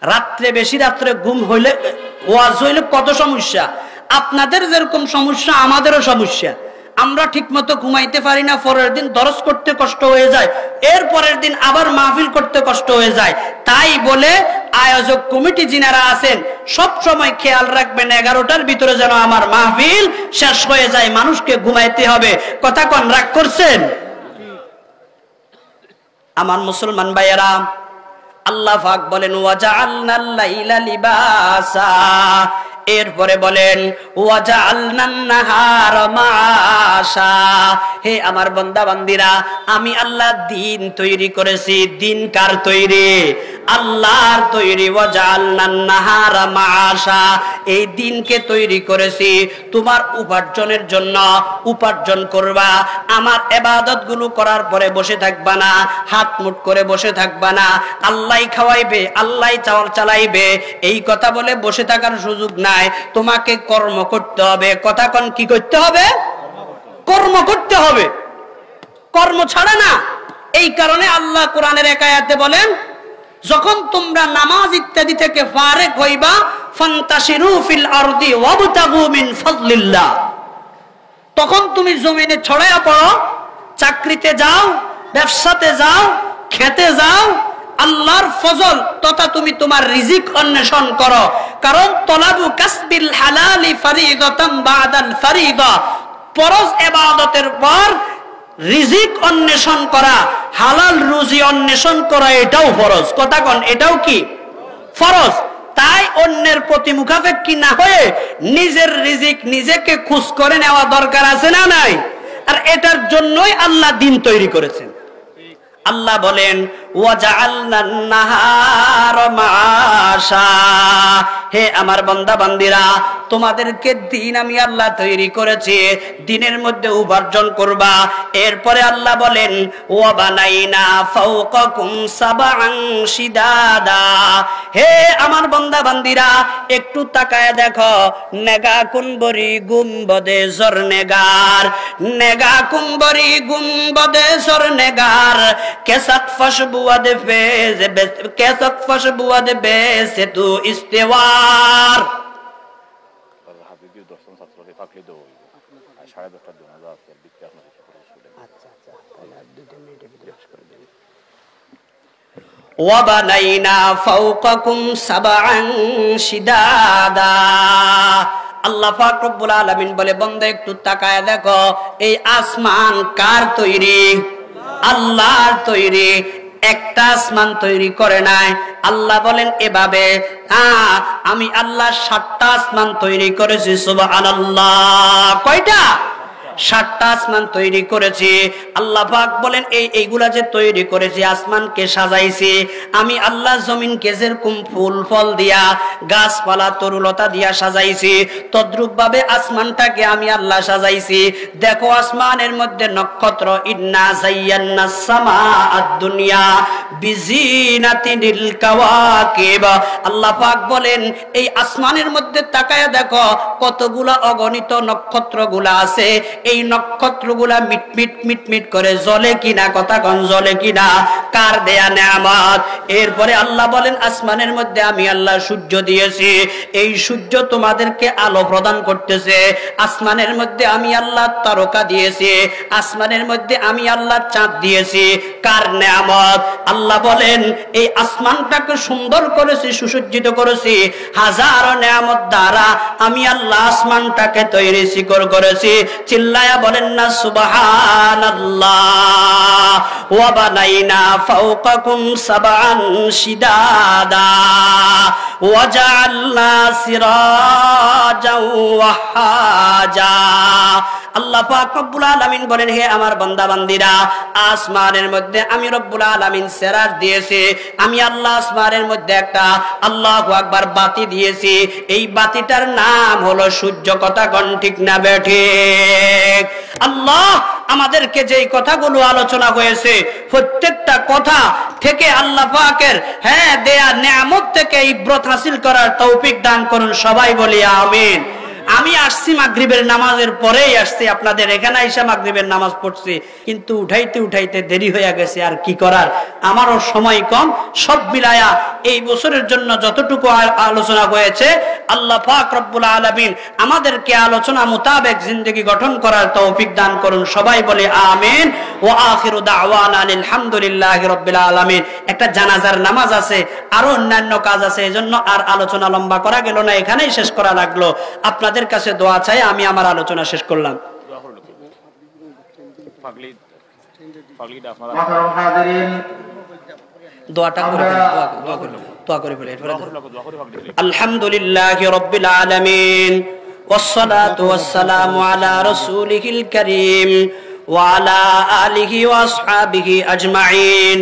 রাত্রে বেশি রাত্রে ঘুম হইলে, ওয়াজ হইলে কত সমস্যা। আপনাদের যেরকম সমস্যা আমাদেরও সমস্যা। আমরা ঠিক মতো ঘুমাইতে পারি না, পরের দিন দরস করতে কষ্ট হয়ে যায়, এর পরের দিন আবার মাহফিল করতে কষ্ট হয়ে যায়। তাই বলে আয়োজক কমিটি যিনারা আছেন সব সময় খেয়াল রাখবেন 11টার ভিতরে যেন আমার মাহফিল শেষ হয়ে যায়, মানুষকে ঘুমাইতে হবে। কথা কোন রাগ করছেন? আমার মুসলমান ভাইয়েরা, আল্লাহ পাক বলেন ওয়াজআলনাল লাইলা লিবাসা, এরপরে বলেন ওয়াজআলনান নাহারা মাআশা। হে আমার বান্দা বান্দিরা, আমি আল্লাহ দিন তৈরি করেছি। দিন কার তৈরি? আল্লাহর তৈরি। ওয়াজআলনান নাহারা মাআশা, এই দিনকে তৈরি করেছি তোমার উপার্জনের জন্য। উপার্জন করবা, আমার ইবাদত গুলো করার পরে বসে থাকবা না, হাত মুঠ করে বসে থাকবা না। আল্লাহই খাওয়াইবে, আল্লাহই চালাইবে, এই কথা বলে বসে থাকার সুযোগ নাই। তোমাকে কর্ম করতে হবে। কথা কোন কি করতে হবে? কর্ম করতে হবে, কর্ম ছাড়া না। এই কারণে আল্লাহ কোরআনের এক আয়াতে বলেন, যখন তোমরা নামাজ ইত্যাদি থেকে ফারেক হইবা, ফান্তাশিরু ফিল আরদি ওয়াবতাগু মিন ফাদলিল্লাহ, তখন তুমি জমিনে ছড়ায়া পড়ো, চাকরিতে যাও, ব্যবসাতে যাও, খেতে যাও, আল্লাহর ফজল তথা তুমি তোমার রিজিক অন্বেষণ করো। কারণ তলাবু কাসবিল হালালি ফারিদাতান বাদাল ফারিদা, ফরজ ইবাদতের পর রিজিক অন্বেষণ করা, হালাল রুজি অন্বেষণ করা, এটাও ফরজ। কথা কোন এটাও কি ফরজ? তাই অন্যের প্রতি মুখাপেক্ষী না হয়ে নিজের রিজিক নিজেকে খুঁজ করে নেওয়া দরকার আছে না নাই? আর এটার জন্যই আল্লাহ দিন তৈরি করেছেন। আল্লাহ বলেন ওয়াজআলনান নাহারা মাআশা, হে আমার বান্দা বান্দিরা, তোমাদেরকে দিন আমি আল্লাহ তৈরি করেছি, দিনের মধ্যে উপার্জন করবা। এরপরে আল্লাহ বলেন ওয়া বানাইনা ফাওকাকুম সাবআন শিদাদা, হে আমার বান্দা বান্দিরা একটু তাকায় দেখো, নেগা কুনবরি গুম্বদে জরনেগার, নেগা কুনবরি গুম্বদে জরনেগার, কেসাত ফশবুয়াদ ফেজ কেসাত ফশবুয়াদ বেসে তু ইস্তেওয়ার। হাবিবি দর্শন ছাত্রকে থাকলে দাও 10:30টার দিন আছে বিক্রি আপনাদের সাথে। আচ্ছা আচ্ছা, তাহলে 2 মিনিটের ভিতরে শেষ করে দেব। ওয়া বানাইনা ফাওকাকুম সাবআন শিদাদা, আল্লাহ পাক রব্বুল আলামিন বলে, বান্দা একটু তাকায় দেখো, এই আসমান কার তৈরি? আল্লাহর তৈরি। একটা আসমান তৈরি করে নাই। আল্লাহ বলেন এভাবে, আমি আল্লাহ 7টা আসমান তৈরি করেছি। সুবহানাল্লাহ। কয়টা? 7টা আসমান তৈরি করেছি। আল্লাহ পাক বলেন এইগুলা যে তৈরি করেছি, আসমানকে সাজাইছি আমি আল্লাহ, জমিনকে যেরকম ফুল ফল দিয়া গাছপালা তরুলতা দিয়া সাজাইছি, তদ্রূপ ভাবে আসমানটাকে আমি আল্লাহ সাজাইছি। দেখো আসমানের মধ্যে নক্ষত্র, ইন্না যায়্যানাস সামাআদ দুনিয়া বিজিনাতিল কাওয়াকিব। আল্লাহ পাক বলেন এই আসমানের মধ্যে তাকায়া দেখো কতগুলা অগণিত নক্ষত্রগুলা আছে। এই নক্ষত্রগুলা মিটমিট মিটমিট করে জ্বলে কিনা, কথা কোন জ্বলে কিনা, কার দেয়া নেয়ামত। এরপরে আল্লাহ বলেন আসমানের মধ্যে আমি আল্লাহ সূর্য দিয়েছি, এই সূর্য তোমাদেরকে আলো প্রদান করতেছে। আসমানের মধ্যে আমি আল্লাহ তারকা দিয়েছি, আসমানের মধ্যে আমি আল্লাহ চাঁদ দিয়েছি, কার নেয়ামত। আল্লাহ বলেন এই আসমানটাকে সুন্দর করেছি, সুসজ্জিত করেছি হাজারো নেয়ামত দ্বারা আমি আল্লাহ আসমানটাকে তৈরি শিকড় করেছি। চিল্লায়া বলেন না সুবহানাল্লাহ। ওয়া বানাইনা ফাওকাকুম সাবআন শিদাদা ওয়া জাআলনা সিরাজাও ওয়াহাজা। আল্লাহ পাক রব্বুল আলামিন বলেন হে আমার বান্দা বান্দীরা, আসমানের মধ্যে আমি রব্বুল আলামিন সিরাজ দিয়েছি, আমি আল্লাহ আসমানের মধ্যে একটা আল্লাহু আকবার বাতি দিয়েছি। এই বাতিটার নাম হলো সূর্য, কথা কোন ঠিক না বেঠিক? আল্লাহ আমাদেরকে যেই কথাগুলো আলোচনা হয়েছে প্রত্যেকটা কথা থেকে আল্লাহ পাকের দেয়া নেয়ামত থেকে ইবরত হাসিল করার তৌফিক দান করুন। সবাই বলি আমিন। আমি আসছি মাগরিবের নামাজের পরেই আসছি, আপনাদের এখানে আইসা মাগরিবের নামাজ পড়ছি, কিন্তু উঠাইতে উঠাইতে দেরি হয়ে গেছে। আর কি করার, আমারও সময় কম। সব মিলায়া এই বছরের জন্য যতটুকু আলোচনা হয়েছে আল্লাহ পাক রব্বুল আলামিন আমাদেরকে আলোচনা মোতাবেক জিন্দেগি গঠন করার তৌফিক দান করুন। সবাই বলে আমিন। ওয়া আখিরু দাওয়ানা আলহামদুলিল্লাহি রাব্বিল আলামিন। একটা জানাজার নামাজ আছে, আরো অন্যান্য কাজ আছে, এজন্য আর আলোচনা লম্বা করা গেল না, এখানেই শেষ করা লাগলো। আপনাদের কাছে দোয়া চাই, আমি আমার আলোচনা শেষ করলাম। দোয়াটা করে আলহামদুলিল্লাহি রাব্বিল আলামিন والصلاة والسلام على رسوله الكريم وعلى آله وأصحابه أجمعين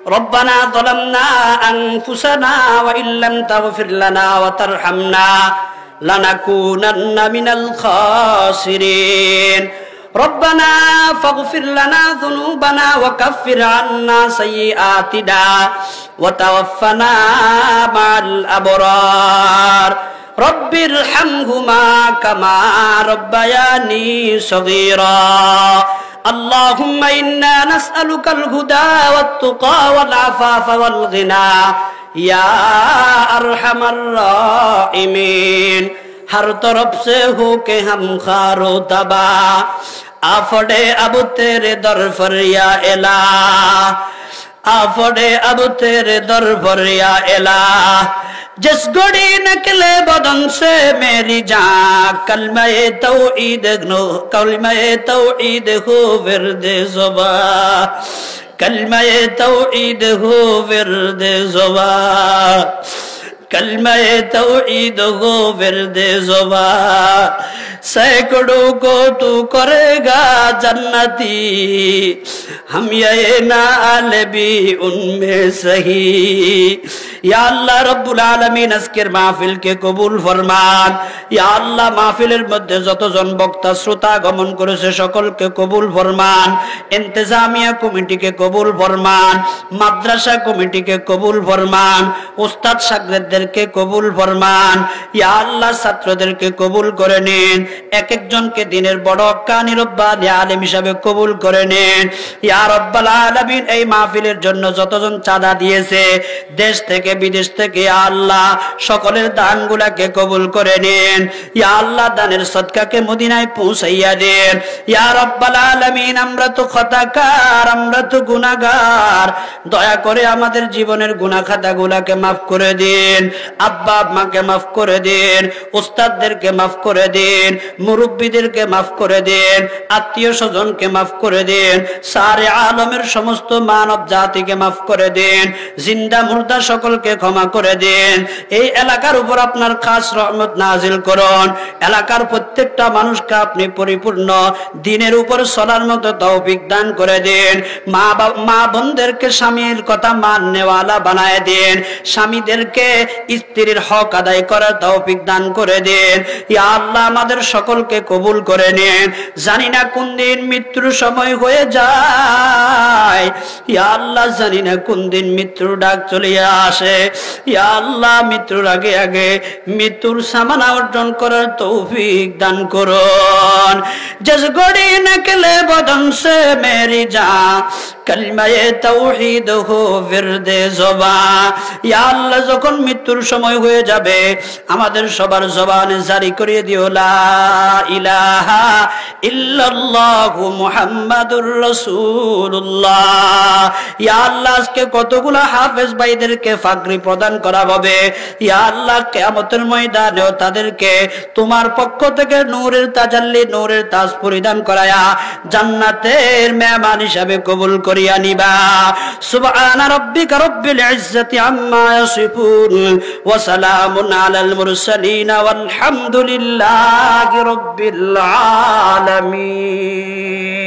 ربنا ظلمنا أنفسنا وإن لم تغفر لنا وترحمنا لنكونن من الخاسرين ربنا فاغفر لنا ذنوبنا وكفر عنا سيئاتنا وتوفنا مع الأبرار رب ارحمهما كما ربياني صغيرا اللهم إنا نسألك الهدى والتقى والعفاف والغنى या अरहमर राहिमीन। हर तरफ से हो के हम खारो तबा आफड़े अब तेरे दर पर या इला आफड़े अब तेरे दर पर या इला जिस घड़ी निकले बदन से मेरी जान कलमे तौहीद हो विर्दे ज़ुबान कलमे तौहीद हो विर्दे ज़ुबान कलमे तौहीद हो विर्दे ज़ुबान सैकड़ों को तू करेगा जन्नती हम ये नाल भी उनमें सही। या अल्लाह रब्बुल आलमीन আজকের মাহফিলকে কবুল ফরমান। ইয়া আল্লাহ মাহফিলের মধ্যে যতজন বক্তা শ্রোতা গমন করেছে সকলকে কবুল ফরমান। ইন্তেজামিয়া কমিটিকে কবুল ফরমান, মাদ্রাসা কমিটিকে কবুল ফরমান, উস্তাদ শাগিরদেরকে কবুল ফরমান। ইয়া আল্লাহ ছাত্রদেরকে কবুল করে নিন, এক একজনকে দিনের বড় কানি রব্বানি আলেম হিসাবে কবুল করে নিন। ইয়া রাব্বাল আলামিন এই মাহফিলের জন্য যতজন চাঁদা দিয়েছে দেশ থেকে বিদেশ থেকে আল্লাহ সকলের দানগুলাকে কবুল করে নিন। ইয়া আল্লাহ দানের সদকাকে মদিনায় পৌঁছাইয়া দেন। ইয়া রাব্বাল আলামিন আমরা তো খতাকার, আমরা তো গুনাহগার, দয়া করে আমাদের জীবনের গুনাহ খাতাগুলোকে maaf করে দিন। আব্বা আম্মাকে maaf করে দিন, উস্তাদদেরকে maaf করে দিন, মুরব্বিদেরকে maaf করে দিন, আত্মীয় স্বজনকে maaf করে দিন, সারে আলমের সমস্ত মানব জাতিকে maaf করে দিন। জিন্দা মুর্দা সকল সকলকে ক্ষমা করে দিন। এই এলাকার উপর আপনার খাস রহমত নাজিল করুন। এলাকার প্রত্যেকটা মানুষকে আপনি পরিপূর্ণ দ্বীনের উপর চলার মতো তৌফিক দান করে দিন। মা বোনদেরকে স্বামীর কথা মাননেওয়ালা বানায় দিন। স্বামীদেরকে স্ত্রীর হক আদায় করার তৌফিক দান করে দিন। ইয়া আল্লাহ, আমাদের সকলকে কবুল করে নিন। জানি না কোন দিন মৃত্যুর সময় হয়ে যায়। ইয়া আল্লাহ, জানি না কোন দিন মৃত্যুর ডাক চলে আসে। ইয়া আল্লাহ, মৃত্যুর আগে আগে মৃত্যুর সামানা অর্জন করার তৌফিক দান করুন। जिस घड़ी निकले बदन से मेरी जान कलमाए तौहीद हो विरदे ज़ुबान। या अल्लाह, যখন মৃত্যুর সময় হয়ে যাবে আমাদের সবার জবানে জারি করে দিও লা ইলাহা ইল্লাল্লাহু মুহাম্মাদুর রাসূলুল্লাহ। ইয়া আল্লাহ, আজকে কতগুলো হাফেজ ভাইদেরকে ফাকরি প্রদান করা হবে। ইয়া আল্লাহ, কিয়ামতের ময়দানেও তাদেরকে তোমার পক্ষ থেকে নূরের তাজাল্লি, নূরের তাজ পরিধান করায়া জান্নাতের মেহমান হিসাবে কবুল করিয়া নিবা। সুবহান রাব্বিকা রব্বিল ইজ্জাতি আম্মা ইয়াসিফুন ওয়া সালামুন আলাল মুরসালিন ওয়াল হামদুলিল্লাহি রাব্বিল আলামিন।